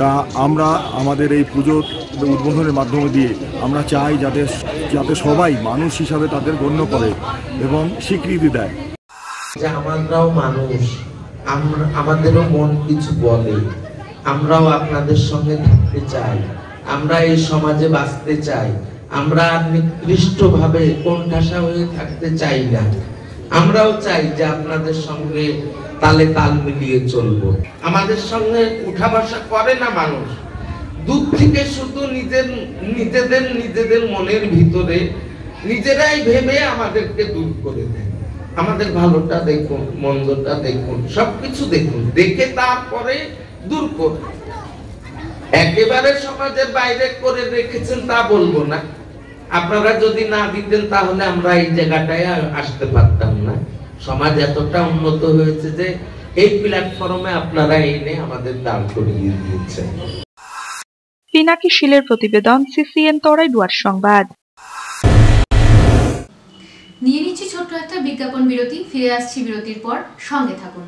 তা আমরা আমাদের এই পুজো উদ্বোধনের মাধ্যমে দিয়ে আমরা চাই যাতে সবাই মানুষ হিসাবে তাদের গণ্য করে এবং স্বীকৃতি দেয়। আমরাও মানুষ, আমাদেরও মন কিছু বলে, আমরাও আপনাদের সঙ্গে থাকতে চাই, আমরা এই সমাজে বাঁচতে চাই, আমরা নিকৃষ্টভাবে কোণঠাসা হয়ে থাকতে চাই না। আমরাও চাই যে আপনাদের সঙ্গে তালে তাল মিলিয়ে চলবো। আমাদের সঙ্গে উঠা বসা করে না মানুষ, দূর থেকে শুধু নিজেদের মনের ভিতরে নিজেরাই ভেবে আমাদেরকে দূর করে দেয়। আমাদের ভালোটা দেখুন, মন্দটা দেখুন, সবকিছু দেখুন, দেখে তারপরে দূর করুন। একেবারে সমাজের বাইরে করে রেখেছেন তা বলবো না, আপনারা যদি না দিতেন তাহলে আমরা এই জায়গাটায় আসতে পারতাম না। সমাজ এতটা উন্নত হয়েছে যে এই প্ল্যাটফর্মে আপনারা এনে আমাদের দাঁড় করিয়ে দিয়েছেন। পিনাকি শীলের প্রতিবেদন, সিসিএন তরাইডুয়ার সংবাদ। নিয়ে নিচ্ছি ছোট্ট একটা বিজ্ঞাপন বিরতি, ফিরে আসছি বিরতির পর, সঙ্গে থাকুন।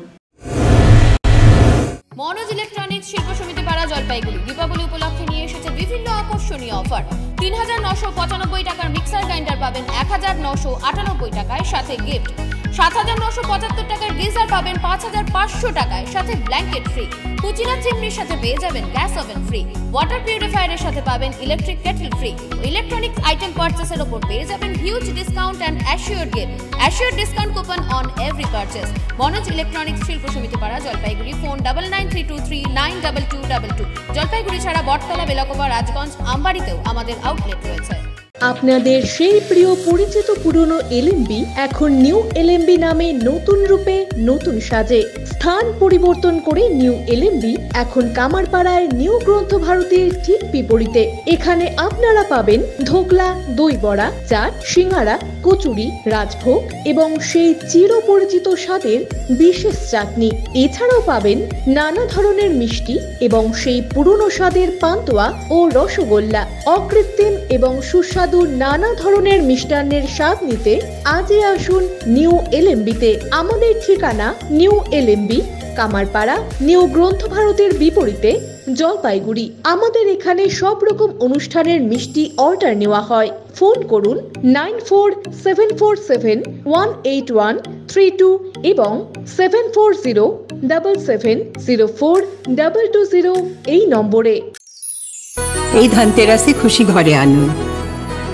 মনোজ ইলেকট্রনিক্স শিল্প সমিতি পাড়া জলপাইগুড়ি দীপাবলি উপলক্ষে নিয়ে এসেছে বিভিন্ন আকর্ষণীয় অফার। ৩,৯৯৫ টাকার মিক্সার গ্রাইন্ডার পাবেন ১,৯৯৮ টাকায়, সাথে গিফট। ৭,৯৭৫ টাকার গিজার পাবেন ৫,৫০০ টাকায়, সাথে ব্ল্যাঙ্কেট ফ্রি। কুচিনা চিমনির সাথে পেয়ে যাবেন গ্যাস ওভেন ফ্রি। ওয়াটার পিউরিফায়ারের সাথে পাবেন electric kettle free. Electronic item পারচেসের উপর পেয়ে যাবেন huge discount and assure gift. Assure discount coupon on every purchase. Manoj electronics Shilpa Samiti পাড়া, জলপাইগুড়ি। ফোন 9932392222। জলপাইগুড়ি ছাড়া বটতলা, বেলাকোবা, রাজগঞ্জ, আমবাড়িতেও আমাদের আউটলেট রয়েছে। আপনাদের সেই প্রিয় পরিচিত পুরনো এলএমবি এখন নিউ এলএমবি নামে নতুন রূপে নতুন সাজে স্থান পরিবর্তন করে নিউ এলএমবি এখন কামারপাড়ায় নিউ গ্রন্থ ভারতীর ঠিক বিপরীতে। এখানে আপনারা পাবেন ধোকলা, দই বড়া, চাট, সিঙ্গারা, কচুরি, রাজভোগ এবং সেই চিরপরিচিত স্বাদের বিশেষ চাটনি। এছাড়াও পাবেন নানা ধরনের মিষ্টি এবং সেই পুরনো স্বাদের পান্তুয়া ও রসগোল্লা। অকৃত্রিম এবং সুস্বাদু নানা ধরনের মিষ্টান্নের স্বাদ নিতে আজই আসুন নিউ এলএমবিতে। আমাদের ঠিকানা নিউ এলএমবি, কামারপাড়া, নিউ গ্রন্থ ভারতের বিপরীতে, জলপাইগুড়ি। আমাদের এখানে সব রকম অনুষ্ঠানের মিষ্টি অর্ডার নেওয়া হয়। ফোন করুন 9474718132 এবং 7407704220 এই নম্বরে। এই ধনতেরাসে খুশি ঘরে আনুন।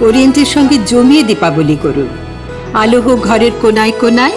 ওরিয়েন্টের সঙ্গে জমিয়ে দীপাবলি করুন। আলো হোক ঘরের কোনায় কোনায়।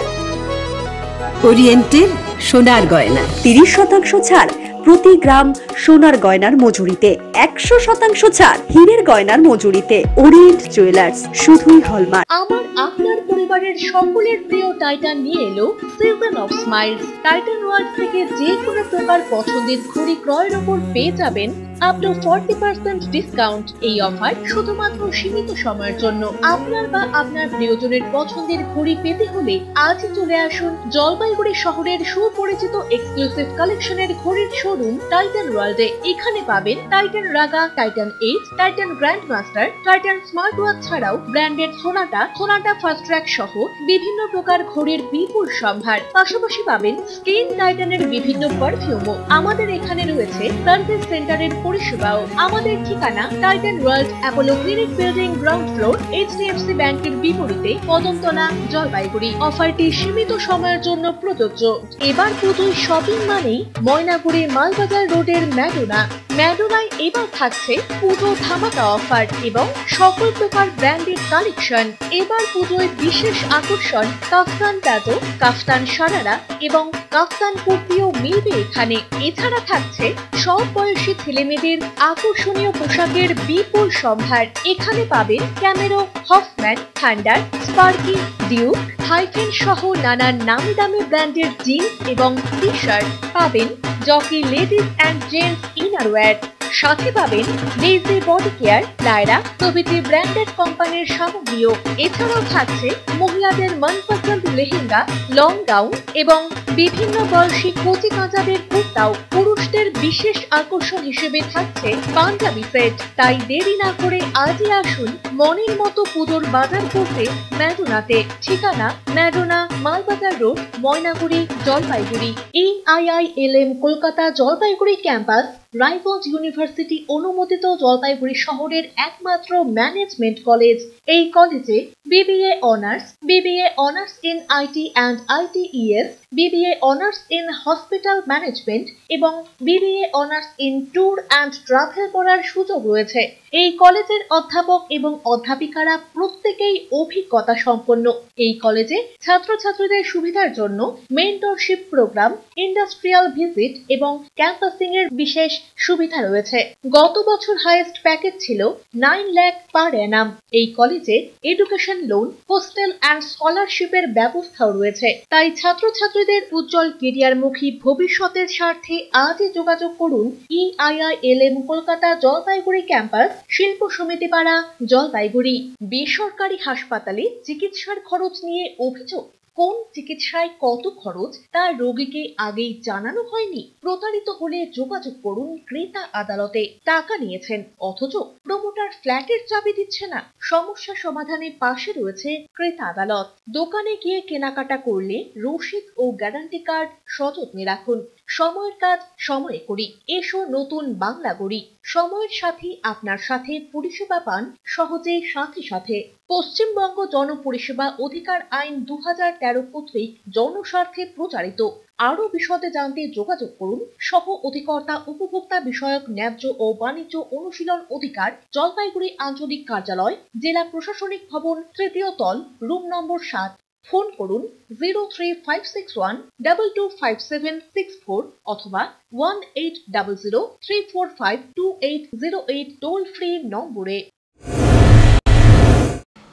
ওরিয়েন্টের সোনার গয়না। 30% ছাড় প্রতি গ্রাম সোনার গয়নার মজুরিতে, 100% ছাড় হীরের গয়নার মজুরিতে। ওরিয়েন্ট জুয়েলার্স, শুধুই হলমার্ক। আমার আপনার পরিবারের সকলের প্রিয় টাইটান নিয়ে এলো season of smiles. Titan world থেকে যে কোনো প্রকার পছন্দের ঘড়ি ক্রয়ের উপর পেয়ে যাবেন আপ টু 40% ডিসকাউন্ট। এই অফার শুধুমাত্র সীমিত সময়ের জন্য। আপনার বা আপনার প্রিয়জনের পছন্দের ঘড়ি পেতে হলে আজই চলে আসুন জলপাইগুড়ি শহরের সুপরিচিত এক্সক্লুসিভ কালেকশনের ঘড়ির শোরুম টাইটান ওয়ার্ল্ডে। এখানে পাবেন Titan Raga, Titan Edge, Titan Grand Master, Titan smart watch ছাড়াও branded Sonata, Sonata fast track সহ বিভিন্ন প্রকার ঘড়ির বিপুল সম্ভার। পাশাপাশি পাবেন স্কিন টাইটানের বিভিন্ন পারফিউমও। আমাদের এখানে রয়েছে সার্ভিস সেন্টারের পরিষেবাও। আমাদের ঠিকানা Titan world, Apollo clinic building, ground floor, HDFC ব্যাংকের বিপরীতে, কদমতলা, জলপাইগুড়ি। অফারটি সীমিত সময়ের জন্য প্রযোজ্য। এবার পুজোয় শপিং মানেই ময়নাগুড়ি মালবাজার রোডের ম্যাডোনা। ম্যাডোনায় এবার থাকছে পুজো ধামাকা অফার এবং সকল প্রকার ব্র্যান্ডেড কালেকশন। এবার পুজোয় বিশেষ আকর্ষণ কাফতান প্লাজো, কাফতান সারারা এবং কাফতান কুর্তিও মিলবে এখানে। এছাড়া থাকছে সব বয়সী ছেলেমেয়েদের আকর্ষণীয় পোশাকের বিপুল সম্ভার। এখানে পাবেন Camero, Hoffman, Thunder, Sparky, Duke, Hyphen সহ নানান নামি দামি ব্র্যান্ডের জিন্স এবং টি শার্ট। পাবেন Jockey ladies and gents innerwear. সাথে পাবেন ডেইজি বডি কেয়ার, লায়রা প্রভৃতি ব্র্যান্ডেড কোম্পানির সামগ্রীও। এছাড়াও থাকছে মহিলাদের মনপসন্দ লেহেঙ্গা, লং গাউন এবং বিভিন্ন বয়সী কচি কাঁচাদের কুর্তাও। পুরুষদের বিশেষ আকর্ষণ হিসেবে থাকছে পাঞ্জাবি সেট। তাই দেরি না করে আজই আসুন মনের মতো পুজোর বাজার করতে ম্যাডোনাতে। ঠিকানা Madonna, Malbazar road, Maynaguri, Jalpaiguri. EIILM Kolkata Jalpaiguri campus Raiganj university অনুমোদিত জলপাইগুড়ি শহরের একমাত্র ম্যানেজমেন্ট কলেজ। এই কলেজে BBA honours, BBA honours in IT and ITES, BBA honours in hospital management এবং BBA honours in tour and travel করার সুযোগ রয়েছে। এই কলেজের অধ্যাপক এবং অধ্যাপিকারা প্রত্যেকেই অভিজ্ঞতা সম্পন্ন। এই কলেজে ছাত্রছাত্রীদের সুবিধার জন্য মেন্টরশিপ প্রোগ্রাম, ইন্ডাস্ট্রিয়াল ভিজিট এবং ক্যাম্পাসিং এর বিশেষ সুবিধা রয়েছে। গত বছর হাইয়েস্ট প্যাকেজ ছিল 9 লাখ পার অ্যানাম। এই কলেজে এডুকেশন লোন, হোস্টেল অ্যান্ড স্কলারশিপের ব্যবস্থাও রয়েছে। তাই ছাত্রছাত্রীদের উজ্জ্বল কেরিয়ারমুখী ভবিষ্যতের স্বার্থে আজই যোগাযোগ করুন EIILM কলকাতা জলপাইগুড়ি ক্যাম্পাস, শিল্প সমিতি পাড়া, জলপাইগুড়ি। বেসরকারি হাসপাতালে চিকিৎসার খরচ নিয়ে অভিযোগ? কোন চিকিৎসায় কত খরচ তা রোগীকে আগেই জানানো হয়নি? প্রতারিত হলে যোগাযোগ করুন ক্রেতা আদালতে। টাকা নিয়েছেন অথচ প্রমোটার ফ্ল্যাটের চাবি দিচ্ছে না? সমস্যা সমাধানে পাশে রয়েছে ক্রেতা আদালত। দোকানে গিয়ে কেনাকাটা করলে রসিদ ও গ্যারান্টি কার্ড সযত্নে রাখুন। সময়ের কাজ সময়ে করি, এসো নতুন বাংলা গড়ি। সময়ের সাথে আপনার সাথে পরিষেবা পান সহজে সাথে সাথে। পশ্চিমবঙ্গ জনপরিষেবা অধিকার আইন 2013 কর্তৃক জনস্বার্থে প্রচারিত। আরো বিশদে জানতে যোগাযোগ করুন সহ অধিকর্তা উপভোক্তা বিষয়ক ন্যায্য ও বাণিজ্য অনুশীলন অধিকার, জলপাইগুড়ি আঞ্চলিক কার্যালয়, জেলা প্রশাসনিক ভবন, তৃতীয় তল, রুম নম্বর 7। ফোন করুন 03561225764 অথবা 1800345280 টোল ফ্রি নম্বরে।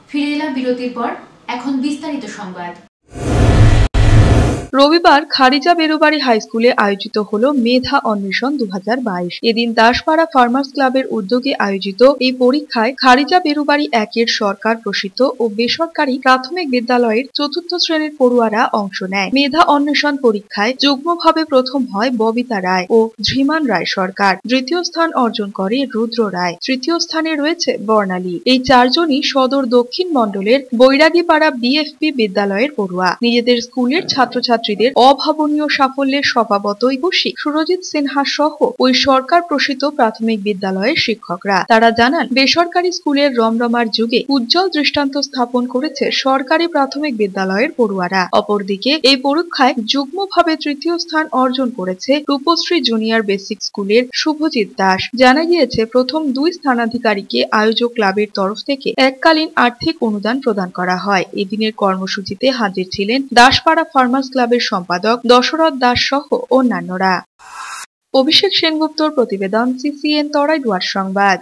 ফিরে এলাম বিরতির পর, এখন বিস্তারিত সংবাদ। রবিবার খারিজা বেরুবাড়ি হাই স্কুলে আয়োজিত হলো মেধা অন্বেষণ 2022। এদিন দাসপাড়া ফার্মার্স ক্লাবের উদ্যোগে আয়োজিত এই পরীক্ষায় খারিজা বেরুবাড়ি 1-এর সরকার প্রসিদ্ধ ও বেসরকারি প্রাথমিক বিদ্যালয়ের 4র্থ শ্রেণীর পড়ুয়ারা অংশ নেয়। মেধা অন্বেষণ পরীক্ষায় যুগ্মভাবে প্রথম হয় ববিতা রায় ও ধৃমান রায় সরকার। দ্বিতীয় স্থান অর্জন করে রুদ্র রায়। তৃতীয় স্থানে রয়েছে বর্ণালী। এই 4 জনই সদর দক্ষিণ মণ্ডলের বৈরাগীপাড়া বিএফপি বিদ্যালয়ের পড়ুয়া। নিজেদের স্কুলের ছাত্রছাত্রীদের অভাবনীয় সাফল্যের স্বভাবতই খুশি সুরজিৎ সিনহা সহ ওই সরকার প্রসিদ্ধ প্রাথমিক বিদ্যালয়ের শিক্ষকরা। তারা জানান, বেসরকারি স্কুলের রমরমার যুগে উজ্জ্বল দৃষ্টান্ত স্থাপন করেছে সরকারি প্রাথমিক বিদ্যালয়ের পড়ুয়ারা। অপরদিকে এই পরীক্ষায় যুগ্মভাবে 3য় স্থান অর্জন করেছে রূপশ্রী জুনিয়র বেসিক স্কুলের শুভজিৎ দাস। জানা গিয়েছে, প্রথম 2 স্থানাধিকারীকে আয়োজক ক্লাবের তরফ থেকে এককালীন আর্থিক অনুদান প্রদান করা হয়। এদিনের কর্মসূচিতে হাজির ছিলেন দাসপাড়া ফার্মার্স ক্লাবের সম্পাদক দশরথ দাস সহ অন্যান্যরা। অভিষেক সেনগুপ্তর প্রতিবেদন, সিসিএন তরাইডুয়ার সংবাদ।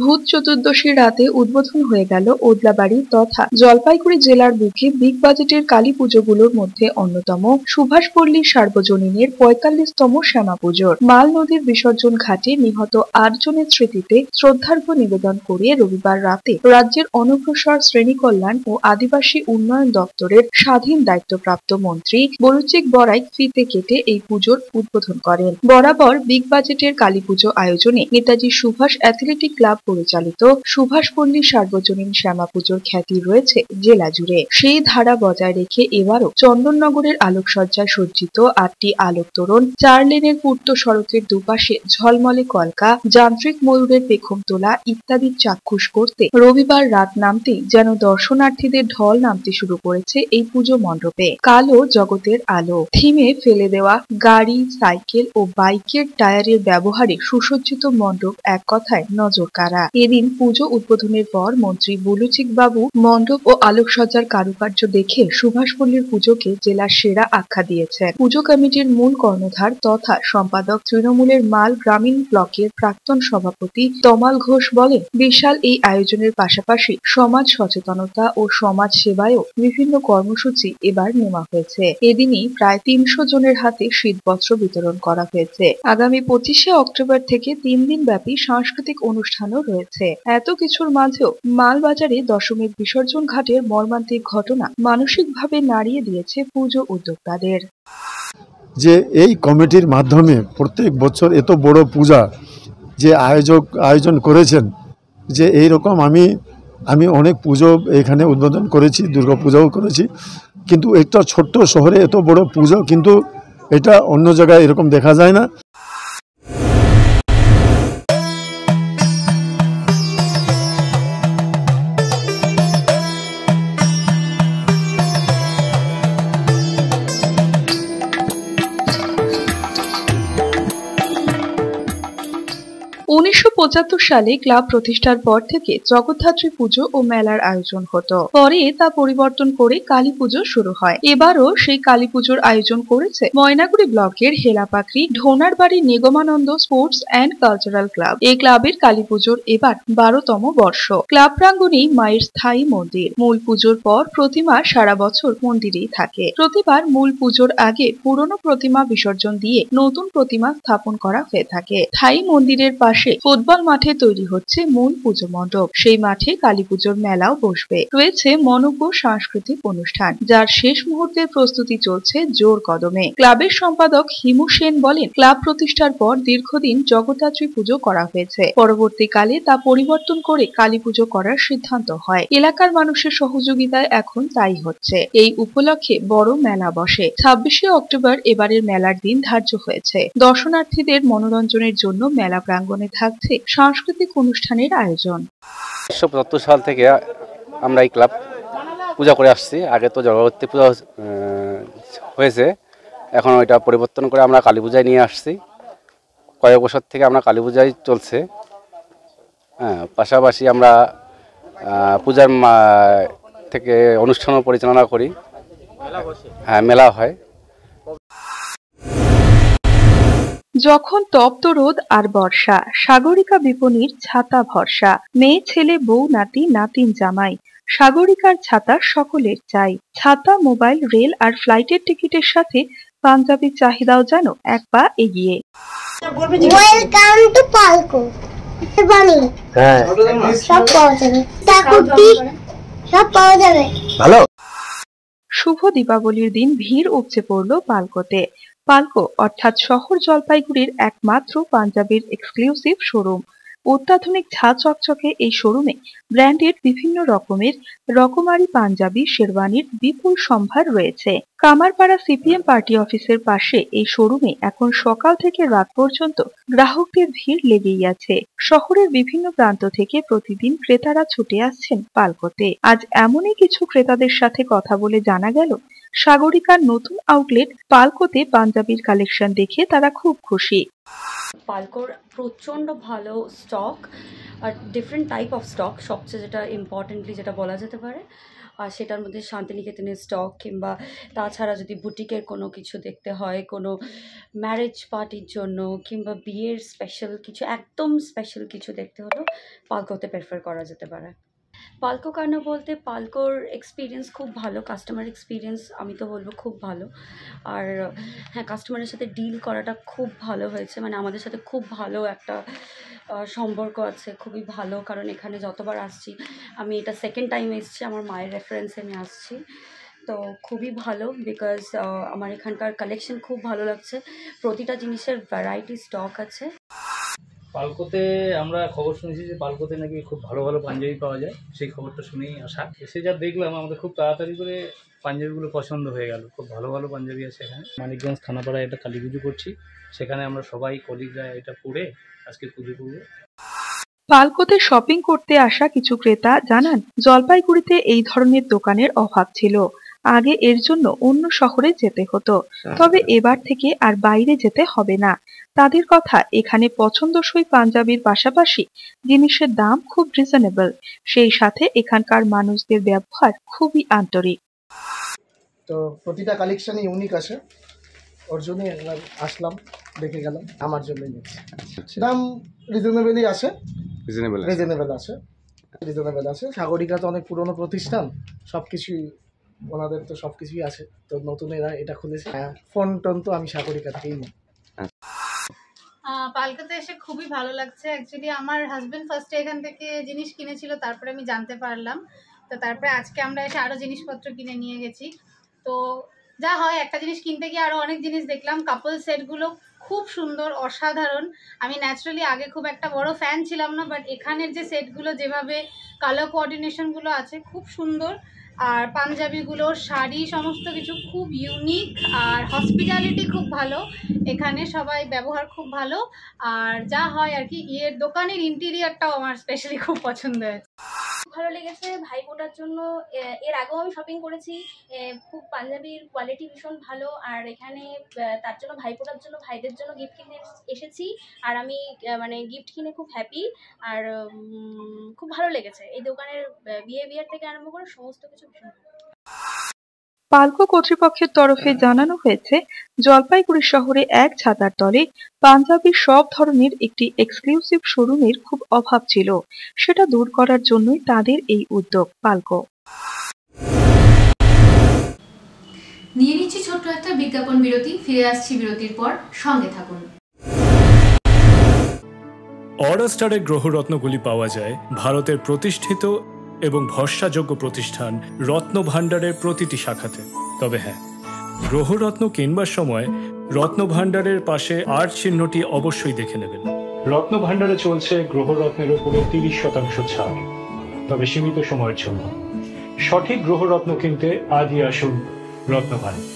ভূত চতুর্দশীর রাতে উদ্বোধন হয়ে গেল ওদলাবাড়ি তথা জলপাইগুড়ি জেলার বুকে বিগ বাজেটের কালী পুজোগুলোর মধ্যে অন্যতম সুভাষপল্লী সার্বজনীনের 45তম শ্যামা পুজোর। মাল নদীর বিসর্জন ঘাটে নিহত 8 জনের স্মৃতিতে শ্রদ্ধার্ঘ্য নিবেদন করে রবিবার রাতে রাজ্যের অনগ্রসর শ্রেণী কল্যাণ ও আদিবাসী উন্নয়ন দপ্তরের স্বাধীন দায়িত্বপ্রাপ্ত মন্ত্রী বরুচিক বরাইক ফিতে কেটে এই পুজোর উদ্বোধন করেন। বরাবর বিগ বাজেটের কালী পুজো আয়োজনে নেতাজি সুভাষ অ্যাথলেটিক ক্লাব পরিচালিত সুভাষপল্লী সার্বজনীন শ্যামা পুজোর খ্যাতি রয়েছে জেলা জুড়ে। সেই ধারা বজায় রেখে এবারও চন্দননগরের আলোকসজ্জায় সজ্জিত 8টি আলোক তোরণ, 4 লেনের পূর্ত সড়কের দুপাশে ঝলমলে কলকা, যান্ত্রিক ময়ূরের পেখম তোলা ইত্যাদি চাক্ষুষ করতে রবিবার রাত নামতেই যেন দর্শনার্থীদের ঢল নামতে শুরু করেছে এই পুজো মণ্ডপে। কালো জগতের আলো থিমে ফেলে দেওয়া গাড়ি, সাইকেল ও বাইকের টায়ারের ব্যবহারে সুসজ্জিত মণ্ডপ এক কথায় নজর কাড়া। এদিন পুজো উদ্বোধনের পর মন্ত্রী বুলুচিক বাবু মণ্ডপ ও আলোকসজ্জার কারুকার্য দেখে সুভাষপল্লীর পুজোকে জেলার সেরা আখ্যা দিয়েছেন। পুজো কমিটির মূল কর্ণধার তথা সম্পাদক তৃণমূলের মাল গ্রামীণ ব্লকের প্রাক্তন সভাপতি তমাল ঘোষ বলেন, বিশাল এই আয়োজনের পাশাপাশি সমাজ সচেতনতা ও সমাজ সেবায়ও বিভিন্ন কর্মসূচি এবার নেওয়া হয়েছে। এদিনই প্রায় 300 জনের হাতে শীতবস্ত্র বিতরণ করা হয়েছে। আগামী 25শে অক্টোবর থেকে 3 দিন ব্যাপী সাংস্কৃতিক অনুষ্ঠানও রয়েছে। এত কিছুর মাঝেও মালবাজারে দশমীর বিসর্জন ঘাটের মর্মান্তিক ঘটনা মানসিকভাবে নাড়িয়ে দিয়েছে পুজো উদ্যোক্তাদের। যে এই কমিটির মাধ্যমে প্রত্যেক বছর এত বড় পূজা যে আয়োজন করেছেন, যে এই রকম আমি অনেক পুজো এখানে উদ্বোধন করেছি, দুর্গা পূজাও করেছি, কিন্তু একটা ছোট্ট শহরে এত বড় পুজো কিন্তু এটা অন্য জায়গায় এরকম দেখা যায় না। 1975 সালে ক্লাব প্রতিষ্ঠার পর থেকে জগদ্ধাত্রী পুজো ও মেলার আয়োজন হতো। পরে তা পরিবর্তন করে কালী পুজো শুরু হয়। এবারও সেই কালী পুজোর আয়োজন করেছে ময়নাগুড়ি ব্লকের Helapakri Dhonarbari Nigamananda sports and cultural club. এই ক্লাবের কালী পুজোর এবার 12তম বর্ষ। ক্লাব প্রাঙ্গণেই মায়ের স্থায়ী মন্দির। মূল পুজোর পর প্রতিমা সারা বছর মন্দিরেই থাকে। প্রতিবার মূল পুজোর আগে পুরনো প্রতিমা বিসর্জন দিয়ে নতুন প্রতিমা স্থাপন করা হয়ে থাকে। স্থায়ী মন্দিরের পাশে পাশে ফুটবল মাঠে তৈরি হচ্ছে মূল পুজো মণ্ডপ। সেই মাঠে কালীপুজোর মেলাও বসবে। রয়েছে মনোজ্ঞ সাংস্কৃতিক অনুষ্ঠান, যার শেষ মুহূর্তের প্রস্তুতি চলছে জোর কদমে। ক্লাবের সম্পাদক হিমু সেন বলেন, ক্লাব প্রতিষ্ঠার পর দীর্ঘদিন জগদ্ধাত্রী পুজো করা হয়েছে। পরবর্তীকালে তা পরিবর্তন করে কালী পুজো করার সিদ্ধান্ত হয়। এলাকার মানুষের সহযোগিতায় এখন তাই হচ্ছে। এই উপলক্ষে বড় মেলা বসে। 26শে অক্টোবর এবারের মেলার দিন ধার্য হয়েছে। দর্শনার্থীদের মনোরঞ্জনের জন্য মেলা প্রাঙ্গণে থাকছে সাংস্কৃতিক অনুষ্ঠানের আয়োজন। 1975 সাল থেকে আমরা এই ক্লাব পূজা করে আসছি। আগে তো জগদ্ধাত্রী পূজা হয়েছে, এখন ওইটা পরিবর্তন করে আমরা কালী পূজায় নিয়ে আসছি। কয়েক বছর থেকে আমরা কালী পূজায় চলছে। পাশাপাশি আমরা পূজার থেকে অনুষ্ঠানও পরিচালনা করি। হ্যাঁ, মেলা হয়। যখন তপ্ত রোদ আর বর্ষা, সাগরিকা বিপণীর ছাতা ভরসা। মেয়ে ছেলে বউ নাতি নাতিন জামাই, সাগরিকার ছাতা সকলের চাই। ছাতা, মোবাইল, রেল আর ফ্লাইটের টিকিটের সাথে পাঞ্জাবির চাহিদাও যেন এক পা এগিয়ে। Welcome to Palko. সব পাওয়া যাবে, সব পাওয়া যাবে। ভালো। শুভ দীপাবলির দিন ভিড় উপচে পড়ল পালকোতে। পালকো অর্থাৎ শহর জলপাইগুড়ির একমাত্র পাঞ্জাবির এক্সক্লুসিভ শোরুম। অত্যাধুনিক ঝাঁ চকচকে এই শোরুমে ব্র্যান্ডের বিভিন্ন রকমের রকমারি পাঞ্জাবি, শেরওয়ানির বিপুল সম্ভার রয়েছে। কামারপাড়া সিপিএম পার্টি অফিসের পাশে এই শোরুমে এখন সকাল থেকে রাত পর্যন্ত গ্রাহকদের ভিড় লেগেই আছে। শহরের বিভিন্ন প্রান্ত থেকে প্রতিদিন ক্রেতারা ছুটে আসছেন পালকোতে। আজ এমনই কিছু ক্রেতাদের সাথে কথা বলে জানা গেল, সাগরিকার নতুন আউটলেট পালকোতে পাঞ্জাবির কালেকশন দেখে তারা খুব খুশি। পালকোর প্রচণ্ড ভালো স্টক আর ডিফারেন্ট টাইপ অফ স্টক, সবচেয়ে যেটা ইম্পর্টেন্টলি যেটা বলা যেতে পারে, আর সেটার মধ্যে শান্তিনিকেতনের স্টক, কিংবা তাছাড়া যদি বুটিকের কোনো কিছু দেখতে হয়, কোনো ম্যারেজ পার্টির জন্য কিংবা বিয়ের স্পেশাল কিছু, একদম স্পেশাল কিছু দেখতে হলেও পালকোতে প্রেফার করা যেতে পারে। পালকো কেন বলতে, পালকোর এক্সপিরিয়েন্স খুব ভালো, কাস্টমার এক্সপিরিয়েন্স আমি তো বলবো খুব ভালো। আর হ্যাঁ, কাস্টমারের সাথে ডিল করাটা খুব ভালো হয়েছে, মানে আমাদের সাথে খুব ভালো একটা সম্পর্ক আছে, খুবই ভালো। কারণ এখানে যতবার আসছি, আমি এটা সেকেন্ড টাইম এসেছি, আমার মায়ের রেফারেন্সে আমি আসছি, তো খুবই ভালো। বিকজ আমার এখানকার কালেকশন খুব ভালো লাগছে, প্রতিটা জিনিসের ভ্যারাইটি স্টক আছে। পালকোতে আমরা খবর শুনেছি যে পালকোতে নাকি খুব ভালো ভালো পাঞ্জাবি পাওয়া যায়, সেই খবরটা শুনেই আসা। এসে যা দেখলাম, আমাদের খুব তাড়াতাড়ি করে পাঞ্জাবিগুলো পছন্দ হয়ে গেল। খুব ভালো ভালো পাঞ্জাবি আছে এখানে। মানিকগঞ্জ থানাপাড়ায় একটা কালী পুজো করছি, সেখানে আমরা সবাই কলিগরা এটা পরে আজকে পুজো করবো। পালকোতে শপিং করতে আসা কিছু ক্রেতা জানান, জলপাইগুড়িতে এই ধরনের দোকানের অভাব ছিল। আগে এর জন্য অন্য শহরে যেতে হতো, তবে এবার থেকে আর বাইরে যেতে হবে না। তাদের কথা, এখানে পছন্দসই পাঞ্জাবির পাশাপাশি জিনিসের দাম খুব রিজনেবল, সেই সাথে এখানকার মানুষদের ব্যবহার খুবই আন্তরিক। তো প্রতিটা কালেকশন ইউনিক আছে, ওর জন্যই আসলাম, দেখে গেলাম, আমার জন্যই নিচ্ছি। দাম রিজনেবলই আছে, রিজনেবল আছে। সাগরিকা তো অনেক পুরনো প্রতিষ্ঠান, সবকিছুই ওনাদের তো সবকিছুই আছে, তো নতুন এরা এটা খুলেছে। ফোন টোন তো আমি সাগরিকা থেকেই নিই। পালকোতে এসে খুবই ভালো লাগছে। অ্যাকচুয়ালি আমার হাজবেন্ড ফার্স্টে এখান থেকে জিনিস কিনেছিল, তারপরে আমি জানতে পারলাম, তো তারপরে আজকে আমরা এসে আরও জিনিসপত্র কিনে নিয়ে গেছি। তো যা হয়, একটা জিনিস কিনতে গিয়ে আরও অনেক জিনিস দেখলাম। কাপল সেটগুলো খুব সুন্দর, অসাধারণ। আমি ন্যাচারালি আগে খুব একটা বড় ফ্যান ছিলাম না, বাট এখানের যে সেটগুলো, যেভাবে কালার কোঅর্ডিনেশনগুলো আছে, খুব সুন্দর। আর পাঞ্জাবিগুলো, শাড়ি, সমস্ত কিছু খুব ইউনিক। আর হসপিটালিটি খুব ভালো, এখানে সবাই ব্যবহার খুব ভালো। আর যা হয় আর কি, এর দোকানের ইন্টেরিয়ারটাও আমার স্পেশালি খুব পছন্দ হয়েছে। ভালো লেগেছে ভাইফোঁটার জন্য। এর আগেও আমি শপিং করেছি, খুব পাঞ্জাবির কোয়ালিটি ভীষণ ভালো। আর এখানে তার জন্য ভাইফোঁটার জন্য ভাইদের জন্য গিফট কিনে এসেছি, আর আমি মানে গিফট কিনে খুব হ্যাপি। আর খুব ভালো লেগেছে এই দোকানের বিহেভিয়ার থেকে আরম্ভ করে সমস্ত কিছু ভীষণ ভালো। পালকো কর্তৃপক্ষের তরফে জানানো হয়েছে, জলপাইগুড়ি শহরে এক ছাতার তলে পাঞ্জাবির সব ধরনের একটি এক্সক্লুসিভ শোরুমের খুব অভাব ছিল। সেটা দূর করার জন্যই তাদের এই উদ্যোগ। পালকো নিয়ে নিচ্ছি ছোট্ট একটা বিজ্ঞাপন বিরতি, ফিরে আসছি বিরতির পর, সঙ্গে থাকুন। অর্ডারস্টারে গ্রহরত্নগুলি পাওয়া যায় ভারতের প্রতিষ্ঠিত এবং ভরসাযোগ্য প্রতিষ্ঠান রত্ন ভাণ্ডারের প্রতিটি শাখাতে। তবে হ্যাঁ, গ্রহরত্ন কিনবার সময় রত্ন ভাণ্ডারের পাশে আর চিহ্নটি অবশ্যই দেখে নেবেন। রত্ন ভাণ্ডারে চলছে গ্রহরত্নের উপরে 30% ছাড়, তবে সীমিত সময়ের জন্য। সঠিক গ্রহরত্ন কিনতে আজই আসুন রত্ন ভাণ্ডার।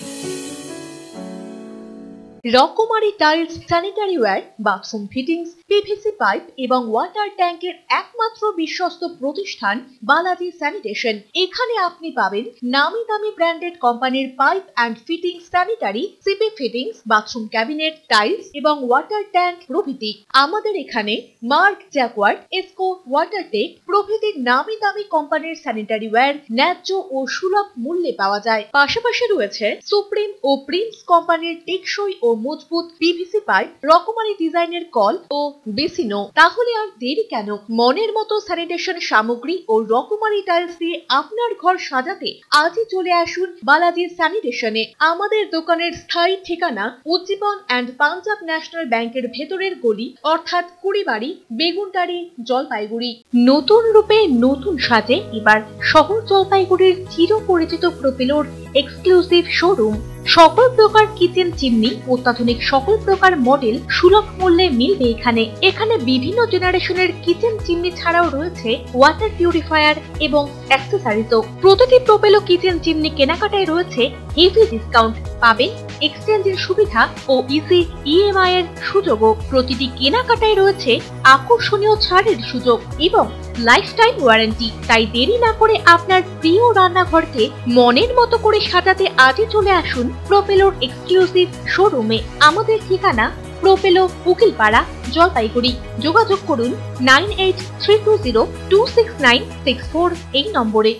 রকমারি tiles, sanitary wire, bathroom fittings, PVC pipe এবং ওয়াটার ট্যাঙ্কের একমাত্র বিশ্বস্ত প্রতিষ্ঠান বালাজি স্যানিটেশন। এখানে আপনি পাবেন নামি দামি ব্র্যান্ডেড কোম্পানির pipe and fittings, sanitary, CP fittings, bathroom cabinet, tiles এবং ওয়াটার ট্যাঙ্ক প্রভৃতি। আমাদের এখানে মার্ক, জ্যাকওয়ার্ড, এসকো, ওয়াটারটেক প্রভৃতি নামি দামি কোম্পানির স্যানিটারি ওয়্যার ন্যায্য ও সুলভ মূল্যে পাওয়া যায়। পাশাপাশি রয়েছে সুপ্রিম ও প্রিন্স কোম্পানির টেকসই ও মজবুত পিভিসি পাইপ, রকমারি ডিজাইনের কল ও বেসিনও। তাহলে আর দেরি কেন? মনের মতো স্যানিটেশন সামগ্রী ও রকমারি টাইলস দিয়ে আপনার ঘর সাজাতে আজই চলে আসুন বালাজি স্যানিটেশনে। আমাদের দোকানের স্থায়ী ঠিকানা উজ্জীবন অ্যান্ড পাঞ্জাব ন্যাশনাল ব্যাংকের ভেতরের গলি, অর্থাৎ কুড়িবাড়ি, বেগুনটারি, জলপাইগুড়ি। নতুন রূপে নতুন সাজে এবার শহর জলপাইগুড়ির চিরপরিচিত প্রোপেলোর এক্সক্লুসিভ শোরুম। সকল প্রকার কিচেন চিমনি, অত্যাধুনিক সকল প্রকার মডেল সুলভ মূল্যে মিলবে এখানে। এখানে বিভিন্ন জেনারেশনের কিচেন চিমনি ছাড়াও রয়েছে ওয়াটার পিউরিফায়ার এবং অ্যাক্সেসরিজও। প্রতিটি প্রোপেলো কিচেন চিমনি কেনাকাটায় রয়েছে হেভি ডিসকাউন্ট, পাবেন এক্সচেঞ্জের সুবিধা ও ইজি ইএমআই এর সুযোগও। প্রতিটি কেনাকাটায় রয়েছে আকর্ষণীয় ছাড়ের সুযোগ এবং লাইফটাইম ওয়ারেন্টি। তাই দেরি না করে আপনার প্রিয় রান্নাঘরকে মনের মতো করে সাজাতে আজই চলে আসুন প্রোপেলোর এক্সক্লুসিভ শোরুমে। আমাদের ঠিকানা প্রোপেলো, উকিলপাড়া, জলপাইগুড়ি। যোগাযোগ করুন 9832026964 এই নম্বরে।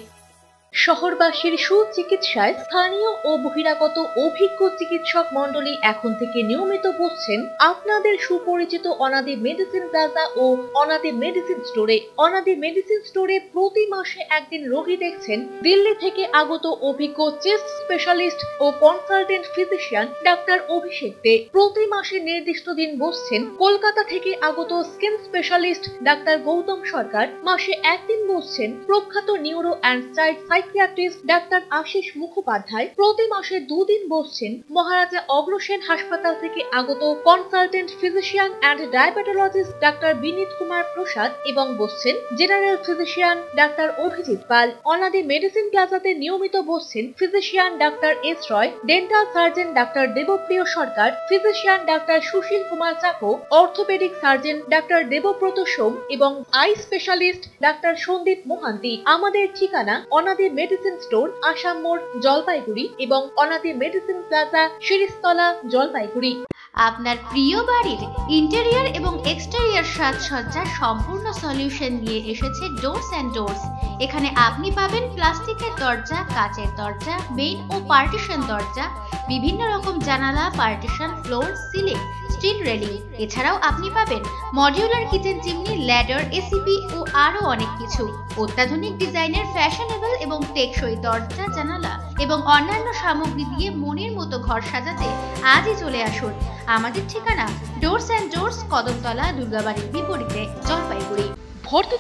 শহরবাসীর সুচিকিৎসায় স্থানীয় ও বহিরাগত অভিজ্ঞ চিকিৎসক মন্ডলী এখন থেকে নিয়মিত বসছেন আপনাদের সুপরিচিত অনাদি মেডিসিন প্লাজা ও অনাদি মেডিসিন স্টোরে। অনাদি মেডিসিন স্টোরে প্রতি মাসে একদিন রোগী দেখছেন দিল্লি থেকে আগত অভিজ্ঞ চেস্ট স্পেশালিস্ট ও কনসালটেন্ট ফিজিশিয়ান ডাক্তার অভিষেক দে। প্রতি মাসে নির্দিষ্ট দিন বসছেন কলকাতা থেকে আগত স্কিন স্পেশালিস্ট ডাক্তার গৌতম সরকার। মাসে একদিন বসছেন প্রখ্যাত নিউরো অ্যান্ড চাইল্ড সাইকিয়াট্রিস্ট ডাক্তার আশিস মুখোপাধ্যায়। প্রতি মাসে দুদিন বসছেন মহারাজা অগ্রসেন হাসপাতাল থেকে আগত কনসালটেন্ট ফিজিশিয়ান অ্যান্ড ডায়াবেটোলজিস্ট ডাক্তার বিনীত কুমার প্রসাদ এবং বসছেন জেনারেল ফিজিশিয়ান ডাক্তার অভিজিৎ পাল। অনাদি মেডিসিন প্লাজাতে নিয়মিত বসছেন ফিজিশিয়ান ডাক্তার S Roy, dental surgeon doctor Debapriya Sarkar, physician doctor Sushil Kumar Chacko, orthopaedic surgeon doctor Debabrata Som এবং eye specialist doctor Sandeep Mohanty. আমাদের ঠিকানা অনাদি মেডিসিন স্টোর, আসাম মোড়, জলপাইগুড়ি এবং অনাদি মেডিসিন প্লাজা, শিরিষতলা, জলপাইগুড়ি। আপনার প্রিয় বাড়ির ইন্টেরিয়র এবং এক্সটেরিয়র সাজসজ্জার সম্পূর্ণ সলিউশন নিয়ে এসেছে ডোরস অ্যান্ড ডোরস। এখানে আপনি পাবেন প্লাস্টিকের দরজা, কাচের দরজা, মেইন ও পার্টিশন দরজা, বিভিন্ন রকম জানালা, partition, floor, ceiling, steel railing. এছাড়াও আপনি পাবেন modular kitchen chimney, ladder, ACP ও আরো অনেক কিছু। অত্যাধুনিক ডিজাইনের ফ্যাশনেবল এবং টেকসই দরজা, জানালা এবং অন্যান্য সামগ্রী দিয়ে মনের মতো ঘর সাজাতে আজই চলে আসুন। আমাদের ঠিকানা ডোরস অ্যান্ড ডোরস, কদমতলা, দুর্গাবাড়ির বিপরীতে, জলপাইগুড়ি। ভর্তি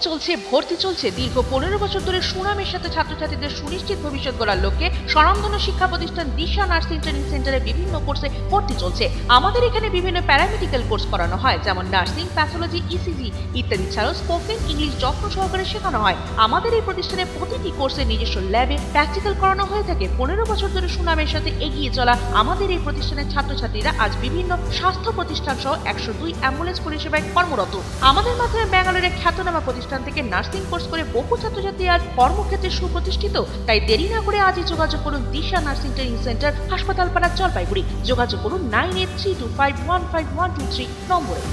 চলছে দীর্ঘ 15 বছর ধরে সুনামের সাথে ছাত্রছাত্রীদের সুনিশ্চিত ভবিষ্যৎ গড়ার লক্ষ্যে স্বনামধন্য শিক্ষা প্রতিষ্ঠান দিশা নার্সিং ট্রেনিং সেন্টারে বিভিন্ন কোর্সে ভর্তি চলছে। আমাদের এখানে বিভিন্ন প্যারামেডিক্যাল কোর্স করানো হয়, যেমন নার্সিং, প্যাথোলজি, ইসিজি ইত্যাদি ছাড়াও স্পোকেন ইংলিশ যত্ন সহকারে শেখানো হয়। আমাদের এই প্রতিষ্ঠানে প্রতিটি কোর্সে নিজস্ব ল্যাবে প্র্যাকটিক্যাল করানো হয়ে থাকে। 15 বছর ধরে সুনামের সাথে এগিয়ে চলা আমাদের এই প্রতিষ্ঠানের ছাত্রছাত্রীরা আজ বিভিন্ন স্বাস্থ্য প্রতিষ্ঠান সহ 102 অ্যাম্বুলেন্স পরিষেবায় কর্মরত। আমাদের মাধ্যমে ব্যাঙ্গালোরের খ্যাতনামা প্রতিষ্ঠান থেকে নার্সিং কোর্স করে বহু ছাত্রছাত্রী আজ কর্মক্ষেত্রে সুপ্রতিষ্ঠিত। তাই দেরি না করে আজই যোগাযোগ করুন দিশা নার্সিং ট্রেনিং সেন্টার, হাসপাতালপাড়া, জলপাইগুড়ি। যোগাযোগ করুন 9832515123 নম্বরে।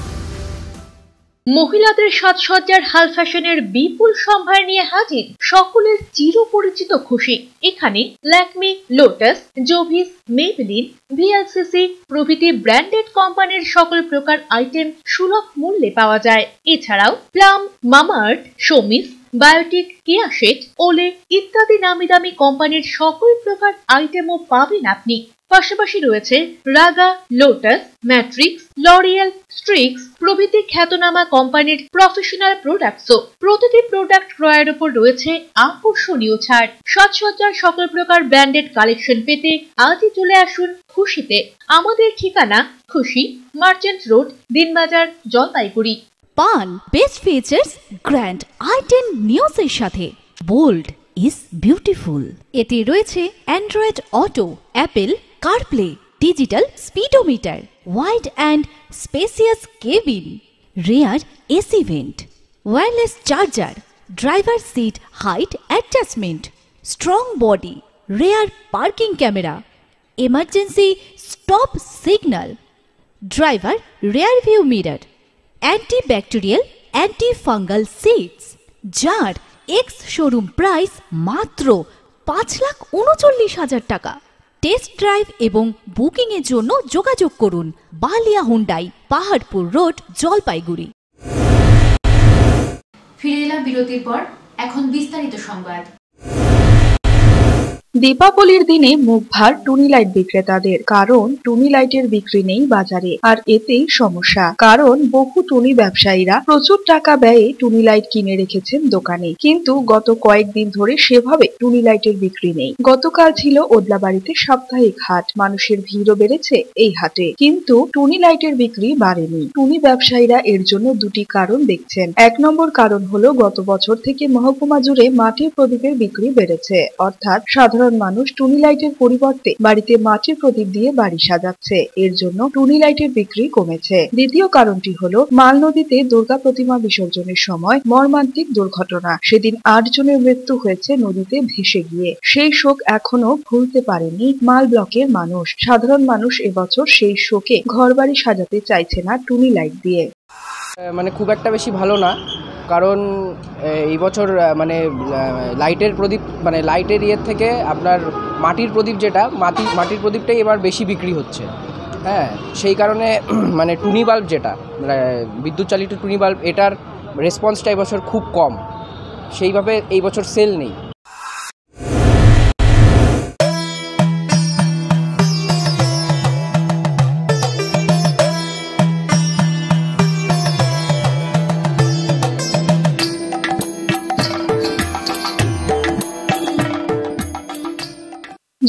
মহিলাদের সাজসজ্জার হাল ফ্যাশনের বিপুল সম্ভার নিয়ে হাজির সকলের চিরপরিচিত খুশি। এখানে Lakme, lotus, Jovees, Maybelline, VLCC প্রভৃতি ব্র্যান্ডেড কোম্পানির সকল প্রকার আইটেম সুলভ মূল্যে পাওয়া যায়। এছাড়াও প্লাম, মামাআর্থ, শোমিস, বায়োটিক, কেয়াশেট, ওলে ইত্যাদি নামি দামি কোম্পানির সকল প্রকার আইটেমও পাবেন আপনি। পাশাপাশি রয়েছে রাগা, লোটাস, ম্যাট্রিক্স, লরিয়েল, স্ট্রিক্স প্রভৃতি খ্যাতনামা কোম্পানির প্রফেশনাল প্রোডাক্টসও। প্রতিটি প্রোডাক্ট ক্রয়ের উপর রয়েছে আকর্ষণীয় ছাড়। সাজসজ্জার সকল প্রকার ব্র্যান্ডেড কালেকশন পেতে আজই চলে আসুন খুশিতে। আমাদের ঠিকানা খুশি, মার্চেন্ট রোড, দিনবাজার, জলপাইগুড়ি। পান বেস্ট ফিচার্স গ্র্যান্ড i10 নিউজের সাথে। Bold is beautiful. এতে রয়েছে Android Auto, Apple CarPlay, digital speedometer, wide and spacious cabin, rear AC vent, wireless charger, driver seat height adjustment, strong body, rear parking camera, emergency stop signal, driver rear view mirror, antibacterial anti fungal seats, যার এক্স শোরুম প্রাইস মাত্র 5,39,000 টাকা। টেস্ট ড্রাইভ এবং বুকিং এর জন্য যোগাযোগ করুন বালিয়া হুন্ডাই, পাহাড়পুর রোড, জলপাইগুড়ি। ফিরে এলাম বিরতির পর, এখন বিস্তারিত সংবাদ। দীপাবলির দিনে মুখ ভার টুনি লাইট বিক্রেতাদের, কারণ টুনি লাইটের বিক্রি নেই বাজারে। আর এতেই সমস্যা, কারণ বহু টুনি ব্যবসায়ীরা প্রচুর টাকা ব্যয়ে টুনি লাইট কিনে রেখেছেন দোকানে, কিন্তু গত কয়েকদিন ধরে সেভাবে টুনি লাইটের বিক্রি নেই। গতকাল ছিল ওদলাবাড়িতে সাপ্তাহিক হাট, মানুষের ভিড়ও বেড়েছে এই হাটে, কিন্তু টুনি লাইটের বিক্রি বাড়েনি। টুনি ব্যবসায়ীরা এর জন্য দুটি কারণ দেখছেন। 1 নম্বর কারণ হলো গত বছর থেকে মহকুমা জুড়ে মাটির প্রদীপের বিক্রি বেড়েছে, অর্থাৎ সাধারণ মানুষ টুনি লাইটের পরিবর্তে বাড়িতে মাটির প্রদীপ দিয়ে বাড়ি সাজাচ্ছে, এর জন্য টুনি লাইটের বিক্রি কমেছে। দ্বিতীয় কারণটি হলো মাল নদীতে দুর্গা প্রতিমা বিসর্জনের সময় মর্মান্তিক দুর্ঘটনা। সেদিন 8 জনের মৃত্যু হয়েছে নদীতে ভেসে গিয়ে। সেই শোক এখনো ভুলতে পারেনি মাল ব্লকের মানুষ। সাধারণ মানুষ এবছর সেই শোকে ঘরবাড়ি সাজাতে চাইছে না টুনি লাইট দিয়ে। মানে খুব একটা বেশি ভালো না, কারণ এই বছর মানে লাইটের প্রদীপ, মানে লাইটের ইয়ের থেকে আপনার মাটির প্রদীপ, যেটা মাটির প্রদীপটাই এবার বেশি বিক্রি হচ্ছে। হ্যাঁ, সেই কারণে মানে টুনি বাল্ব, যেটা বিদ্যুৎ চালিত টুনি বাল্ব, এটার রেসপন্সটা এবছর খুব কম, সেইভাবে এই বছর সেল নেই।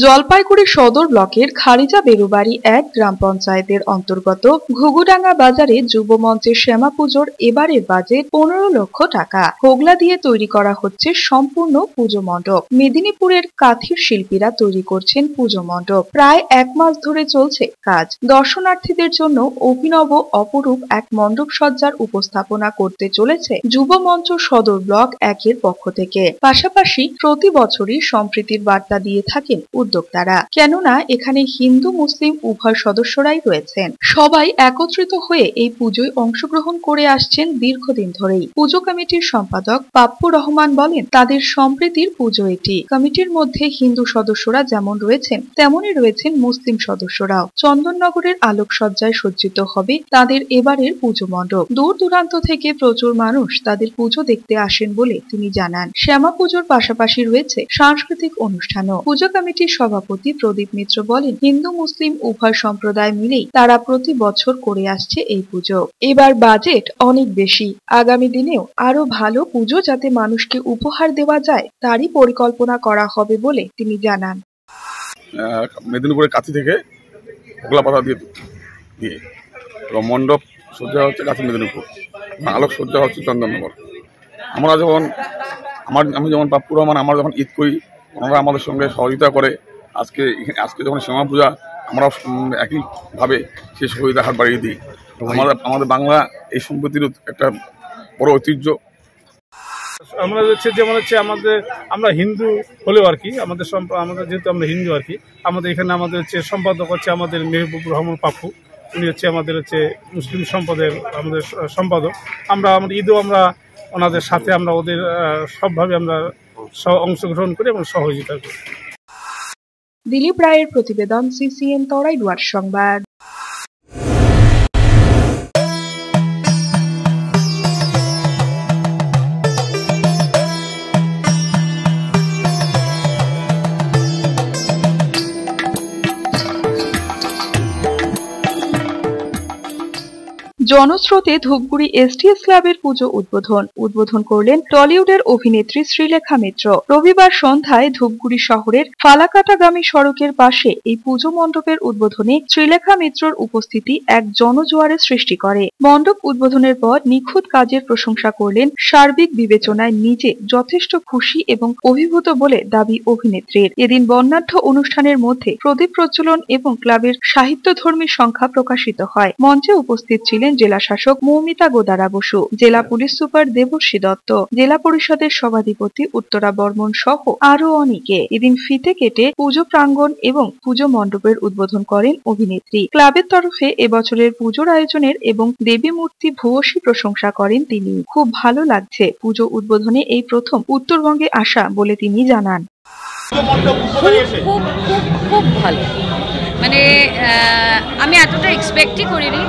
জলপাইগুড়ি সদর ব্লকের খারিজা বেরুবাড়ি 1 গ্রাম পঞ্চায়েতের অন্তর্গত ঘুঘুডাঙ্গা বাজারে যুব মঞ্চের শ্যামা পুজোর এবারের বাজেট 15 লক্ষ টাকা। হোগলা দিয়ে তৈরি করা হচ্ছে সম্পূর্ণ পুজো মণ্ডপ। মেদিনীপুরের কাঠির শিল্পীরা তৈরি করছেন পুজো মণ্ডপ। প্রায় 1 মাস ধরে চলছে কাজ। দর্শনার্থীদের জন্য অভিনব অপরূপ এক মণ্ডপ সজ্জার উপস্থাপনা করতে চলেছে যুব মঞ্চ সদর ব্লক 1-এর পক্ষ থেকে। পাশাপাশি প্রতি বছরই সম্প্রীতির বার্তা দিয়ে থাকেন উদ্যোক্তারা, কেননা এখানে হিন্দু মুসলিম উভয় সদস্যরাই রয়েছেন। সবাই একত্রিত হয়ে এই পুজোয় অংশগ্রহণ করে আসছেন দীর্ঘদিন ধরেই। পুজো কমিটির সম্পাদক পাপ্পু রহমান বলেন, তাদের সম্প্রীতির পুজো এটি। কমিটির মধ্যে হিন্দু সদস্যরা যেমন রয়েছেন, তেমনই রয়েছেন মুসলিম সদস্যরাও। চন্দননগরের আলোকসজ্জায় সজ্জিত হবে তাদের এবারের পুজো মণ্ডপ। দূর দূরান্ত থেকে প্রচুর মানুষ তাদের পুজো দেখতে আসেন বলে তিনি জানান। শ্যামা পুজোর পাশাপাশি রয়েছে সাংস্কৃতিক অনুষ্ঠানও। পুজো কমিটির সভাপতি প্রদীপ মিত্র বলেন, হিন্দু মুসলিম উভয় সম্প্রদায় মিলেই তারা প্রতি বছর করে আসছে এই পুজো। এবার বাজেট অনেক বেশি, আগামী দিনেও আরো ভালো পুজো যাতে মানুষকে উপহার দেওয়া যায় তারই পরিকল্পনা করা হবে বলে তিনি জানান। মেদিনীপুরের কাছি থেকে হোগলা পাতা দিয়ে মণ্ডপ সজ্জা হচ্ছে কাছে মেদিনীপুর, আলোক সজ্জা হচ্ছে চন্দননগর। আমি যেমন পাপ্পু রহমান, আমরা যখন ঈদ করি ওনারা আমাদের সঙ্গে সহযোগিতা করে। আজকে যখন শ্যামা পূজা, আমরা একইভাবে সেই সহযোগিতার হাত বাড়িয়ে দিই। আমাদের বাংলা এই সম্প্রীতির একটা বড় ঐতিহ্য। আমরা আমরা হিন্দু হলেও আর কি, আমাদের যেহেতু আমরা হিন্দু আর কি, আমাদের এখানে আমাদের সম্পাদক হচ্ছে আমাদের মেহবুব রহমান পাপ্পু, উনি হচ্ছে আমাদের মুসলিম সম্প্রদায়ের আমাদের সম্পাদক। আমাদের ঈদও আমরা ওনাদের সাথে আমরা ওদের সবভাবে আমরা অংশগ্রহণ করি এবং সহযোগিতা করি। দিলীপ রায়ের প্রতিবেদন, সিসিএন তরাইডুয়ার সংবাদ। জনস্রোতে ধূপগুড়ি এসটিএস ক্লাবের পুজো উদ্বোধন করলেন টলিউডের অভিনেত্রী শ্রীলেখা মিত্র। রবিবার সন্ধ্যায় ধূপগুড়ি শহরের ফালাকাটাগামী সড়কের পাশে এই পুজো মণ্ডপের উদ্বোধনে শ্রীলেখা মিত্রর উপস্থিতি এক জনজোয়ারের সৃষ্টি করে। মণ্ডপ উদ্বোধনের পর নিখুঁত কাজের প্রশংসা করলেন। সার্বিক বিবেচনায় নিজে যথেষ্ট খুশি এবং অভিভূত বলে দাবি অভিনেত্রীর। এদিন বর্ণাঢ্য অনুষ্ঠানের মধ্যে প্রদীপ প্রজ্বলন এবং ক্লাবের সাহিত্যধর্মী সংখ্যা প্রকাশিত হয়। মঞ্চে উপস্থিত ছিলেন জেলা শাসক মৌমিতা গোদারা বসু, জেলা পুলিশ সুপার দেবশ্রী দত্ত, জেলা পরিষদের সভাধিপতি উত্তরা বর্মন সহ আরো অনেকে। এদিন ফিতে কেটে পুজো প্রাঙ্গণ এবং পুজো মণ্ডপের উদ্বোধন করেন অভিনেত্রী। ক্লাবের তরফে এবছরের পুজোর আয়োজনের এবং দেবী মূর্তি ভূয়সী প্রশংসা করেন তিনি। খুব ভালো লাগছে, পুজো উদ্বোধনে এই প্রথম উত্তরবঙ্গে আসা বলে তিনি জানান। খুব ভালো, মানে আমি এতটা এক্সপেক্টই করিনি।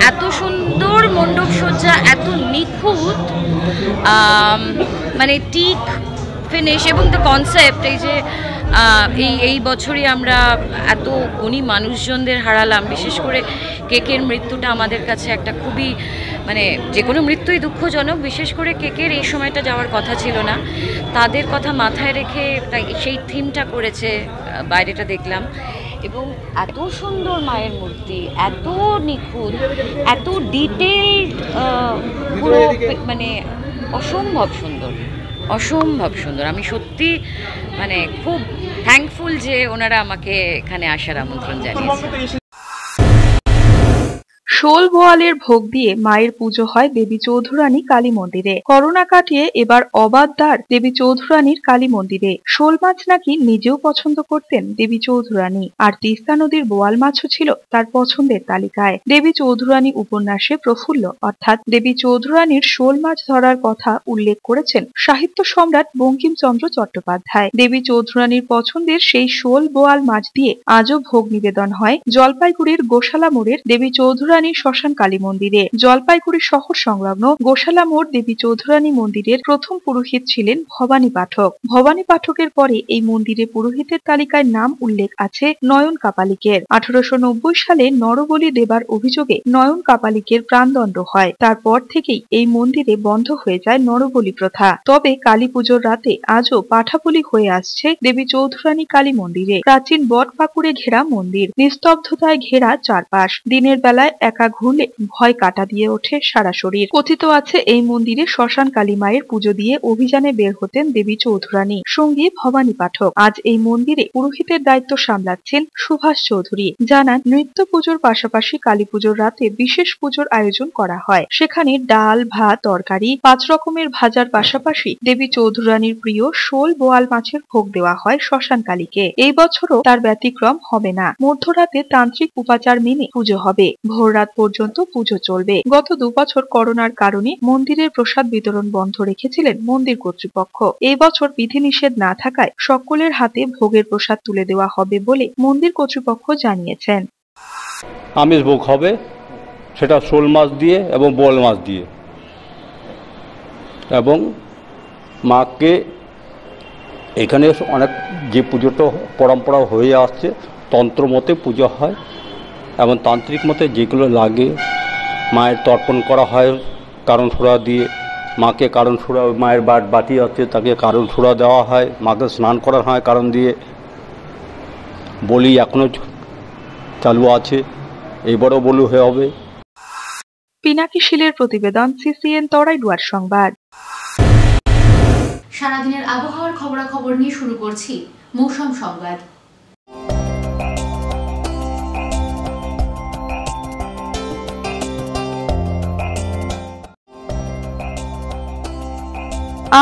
এত সুন্দর মণ্ডপ সজ্জা, এত নিখুঁত, মানে টিক ফিনিশ এবং দ্য কনসেপ্ট। এই যে এই বছরই আমরা এত গুণী মানুষজনদের হারালাম। বিশেষ করে কেকের মৃত্যুটা আমাদের কাছে একটা খুবই, মানে যে কোনো মৃত্যুই দুঃখজনক, বিশেষ করে কেকের এই সময়টা যাওয়ার কথা ছিল না। তাদের কথা মাথায় রেখে তাই সেই থিমটা করেছে, বাইরেটা দেখলাম। এবং এত সুন্দর মায়ের মূর্তি, এত নিখুঁত, এত ডিটেইলড, পুরো মানে অসম্ভব সুন্দর, অসম্ভব সুন্দর। আমি সত্যি মানে খুব থ্যাঙ্কফুল যে ওনারা আমাকে এখানে আসার আমন্ত্রণ জানিয়েছে। শোল বোয়ালের ভোগ দিয়ে মায়ের পুজো হয় দেবী চৌধুরানী কালী মন্দিরে। করোনা কাটিয়ে এবার অবাধদ্বার দেবী চৌধুরানীর কালী মন্দিরে। শোল মাছ নাকি নিজেও পছন্দ করতেন দেবী চৌধুরানী, আর তিস্তা নদীর বোয়াল মাছও ছিল তার পছন্দের তালিকায়। দেবী চৌধুরানী উপন্যাসে প্রফুল্ল অর্থাৎ দেবী চৌধুরানীর শোল মাছ ধরার কথা উল্লেখ করেছেন সাহিত্য সম্রাট বঙ্কিমচন্দ্র চট্টোপাধ্যায়। দেবী চৌধুরানীর পছন্দের সেই শোল বোয়াল মাছ দিয়ে আজও ভোগ নিবেদন হয় জলপাইগুড়ির গোশালা মোড়ের দেবী চৌধুরানী শ্মশান কালী মন্দিরে। জলপাইগুড়ি শহর সংলগ্ন গোশালা মোড় দেবী চৌধুরানী মন্দিরের প্রথম পুরোহিত ছিলেন ভবানী পাঠক। ভবানী পাঠকের পরে এই মন্দিরে পুরোহিতের তালিকায় নাম উল্লেখ আছে নয়ন কাপালিকের। 1890 সালে নরবলি দেবার অভিযোগে নয়ন কাপালিকের প্রাণদণ্ড হয়। তারপর থেকেই এই মন্দিরে বন্ধ হয়ে যায় নরবলি প্রথা। তবে কালী পুজোর রাতে আজও পাঠাবলি হয়ে আসছে দেবী চৌধুরানী কালী মন্দিরে। প্রাচীন বট পাকুড়ে ঘেরা মন্দির, নিস্তব্ধতায় ঘেরা চারপাশ। দিনের বেলায় একা ঘুরলে ভয় কাটা দিয়ে ওঠে সারা শরীর। কথিত আছে এই মন্দিরে শ্মশান কালী মায়ের পুজো দিয়ে অভিযানে বের হতেন দেবী চৌধুরানী, সঙ্গী ভবানী পাঠক। আজ এই মন্দিরে পুরোহিতের দায়িত্ব সামলাচ্ছেন সুভাষ চৌধুরী। জানান, নৃত্য পুজোর পাশাপাশি কালী পুজোর রাতে বিশেষ পুজোর আয়োজন করা হয়। সেখানে ডাল, ভাত, তরকারি, 5 রকমের ভাজার পাশাপাশি দেবী চৌধুরানীর প্রিয় শোল বোয়াল মাছের ভোগ দেওয়া হয় শ্মশান কালীকে। এই বছরও তার ব্যতিক্রম হবে না। মধ্যরাতে তান্ত্রিক উপাচার মেনে পুজো হবে। ভোররাত পর্যন্ত পুজো চলবে। গত 2 বছর করোনার কারণে মন্দিরের প্রসাদ বিতরণ বন্ধ রেখেছিলেন মন্দির কর্তৃপক্ষ। এই বছর বিধিনিষেধ না থাকায় সকলের হাতে ভোগের প্রসাদ তুলে দেওয়া হবে বলে মন্দির কর্তৃপক্ষ জানিয়েছেন। আমিষ ভোগ হবে, সেটা শোল মাছ দিয়ে এবং বোয়াল মাছ দিয়ে, এবং মাকে এখানে অনেক যে পুজোটা পরম্পরা হয়ে আসছে, তন্ত্র মতে পুজো হয় এবং তান্ত্রিক মতে যেগুলো লাগে মায়ের তর্পণ করা হয় কারণ সুরা দিয়ে। মাকে কারণ সুরা, মায়ের বাটি আছে তাকে কারণ সুরা দেওয়া হয়, মাকে স্নান করা হয় কারণ দিয়ে। বলি এখনও চালু আছে, এবারও বলি হয়ে হবে। পিনাকি শীলের প্রতিবেদন, সিসিএন তরাইডুয়ার সংবাদ। সারাদিনের আবহাওয়ার খবরাখবর নিয়ে শুরু করছি মৌসুম সংবাদ।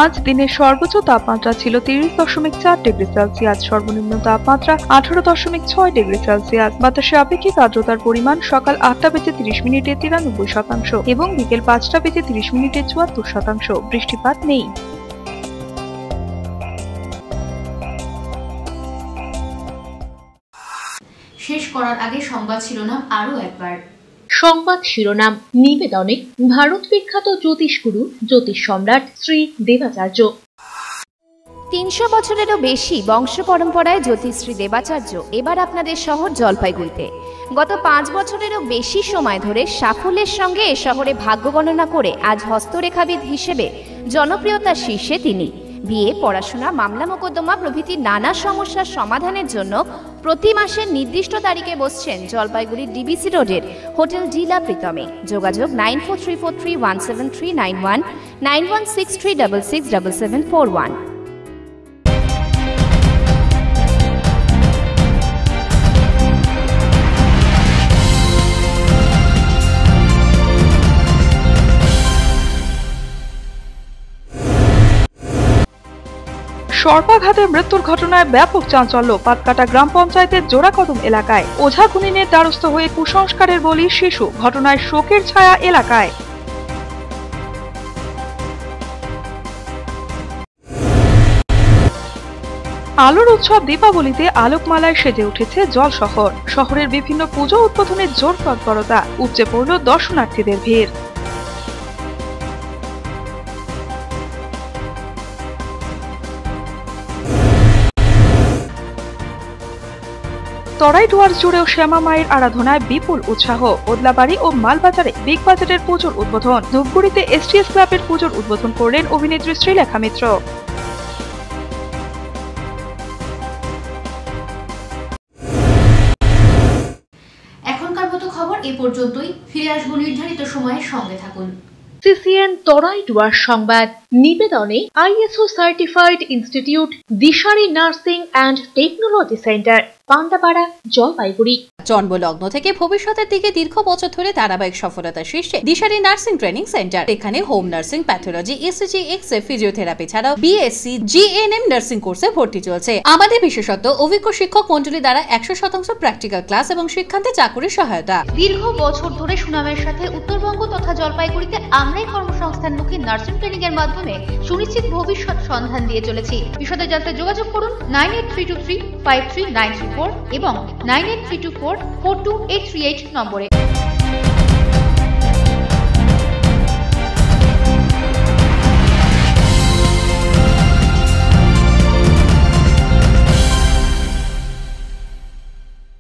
আজ দিনের সর্বোচ্চ তাপমাত্রা ছিল 30.4 ডিগ্রি সেলসিয়াস, সর্বনিম্ন তাপমাত্রা 18.6 ডিগ্রি সেলসিয়াস। বাতাসে আপেক্ষিক আর্দ্রতার পরিমাণ সকাল 8টা বেজে 30 মিনিটে 93% এবং বিকেল 5টা বেজে 30 মিনিটে 74%। বৃষ্টিপাত নেই। শেষ করার আগে সংবাদ শিরোনাম আরো একবার। সংবাদ শিরোনাম নিবেদনে ভারত বিখ্যাত জ্যোতিষগুরু জ্যোতিষ সম্রাট শ্রী দেবাচার্য। 300 বছরেরও বেশি বংশ পরম্পরায় জ্যোতিশ্রী দেবাচার্য এবার আপনাদের শহর জলপাইগুড়িতে। গত 5 বছরেরও বেশি সময় ধরে সাফল্যের সঙ্গে এ শহরে ভাগ্য গণনা করে আজ হস্তরেখাবিদ হিসেবে জনপ্রিয়তার শীর্ষে তিনি। বিয়ে, পড়াশোনা, মামলা মোকদ্দমা প্রভৃতি নানা সমস্যার সমাধানের জন্য প্রতি মাসের নির্দিষ্ট তারিখে বসছেন জলপাইগুড়ির ডিবিসি রোডের হোটেল ডিলা প্রীতমে। যোগাযোগ 9434317391, 9163667741। সর্পাঘাতে মৃত্যুর ঘটনায় ব্যাপক চাঞ্চল্য পাতকাটা গ্রাম পঞ্চায়েতের জোড়াকদম এলাকায়। ওঝা খুনিনের দ্বারস্থ হয়ে কুসংস্কারের বলি শিশু, ঘটনায় শোকের ছায়া এলাকায়। আলোর উৎসব দীপাবলিতে আলোকমালায় সেজে উঠেছে জল শহর। শহরের বিভিন্ন পুজো উদ্বোধনের জোর তৎপরতা, উপচে পড়ল দর্শনার্থীদের ভিড়। তরাই ডুয়ার্স জুড়েও শ্যামা মায়ের আরাধনায় বিপুল উৎসাহ। ওদলাবাড়ি ও মালবাজারে বিগ বাজেটের পুজোর উদ্বোধন। ধূপগুড়িতে এসটিএস ক্লাবের পুজোর উদ্বোধন করলেন অভিনেত্রী শ্রীলেখা মিত্র। এখনকার মতো খবর এ পর্যন্তই। ফিরে আসবো নির্ধারিত সময়ের সঙ্গে থাকুন। CCN তরাই ডুয়ার্স সংবাদ নিবেদনে ISO certified institute Dishari nursing and technology centre, Pandapara, Jalpaiguri. জন্মলগ্ন থেকে ভবিষ্যতের দিকে দীর্ঘ বছর ধরে ধারাবাহিক সফলতার শীর্ষে দিশারি নার্সিং ট্রেনিং সেন্টার। এখানে home nursing, pathology, ECG, X-ray, physiotherapy ছাড়াও BSc, GNM নার্সিং কোর্সে ভর্তি চলছে। আমাদের বিশেষত্ব অভিজ্ঞ শিক্ষক মন্ডলী দ্বারা 100% প্র্যাকটিক্যাল ক্লাস এবং শিক্ষান্তে চাকুরির সহায়তা। দীর্ঘ বছর ধরে সুনামের সাথে উত্তরবঙ্গ তথা জলপাইগুড়িতে আমরাই কর্মসংস্থানমুখী নার্সিং ট্রেনিং এর মাধ্যমে সুনিশ্চিত ভবিষ্যৎ সন্ধান দিয়ে চলেছি। বিশদে জানতে যোগাযোগ করুন 9832353934 এবং 9832442838 নম্বরে।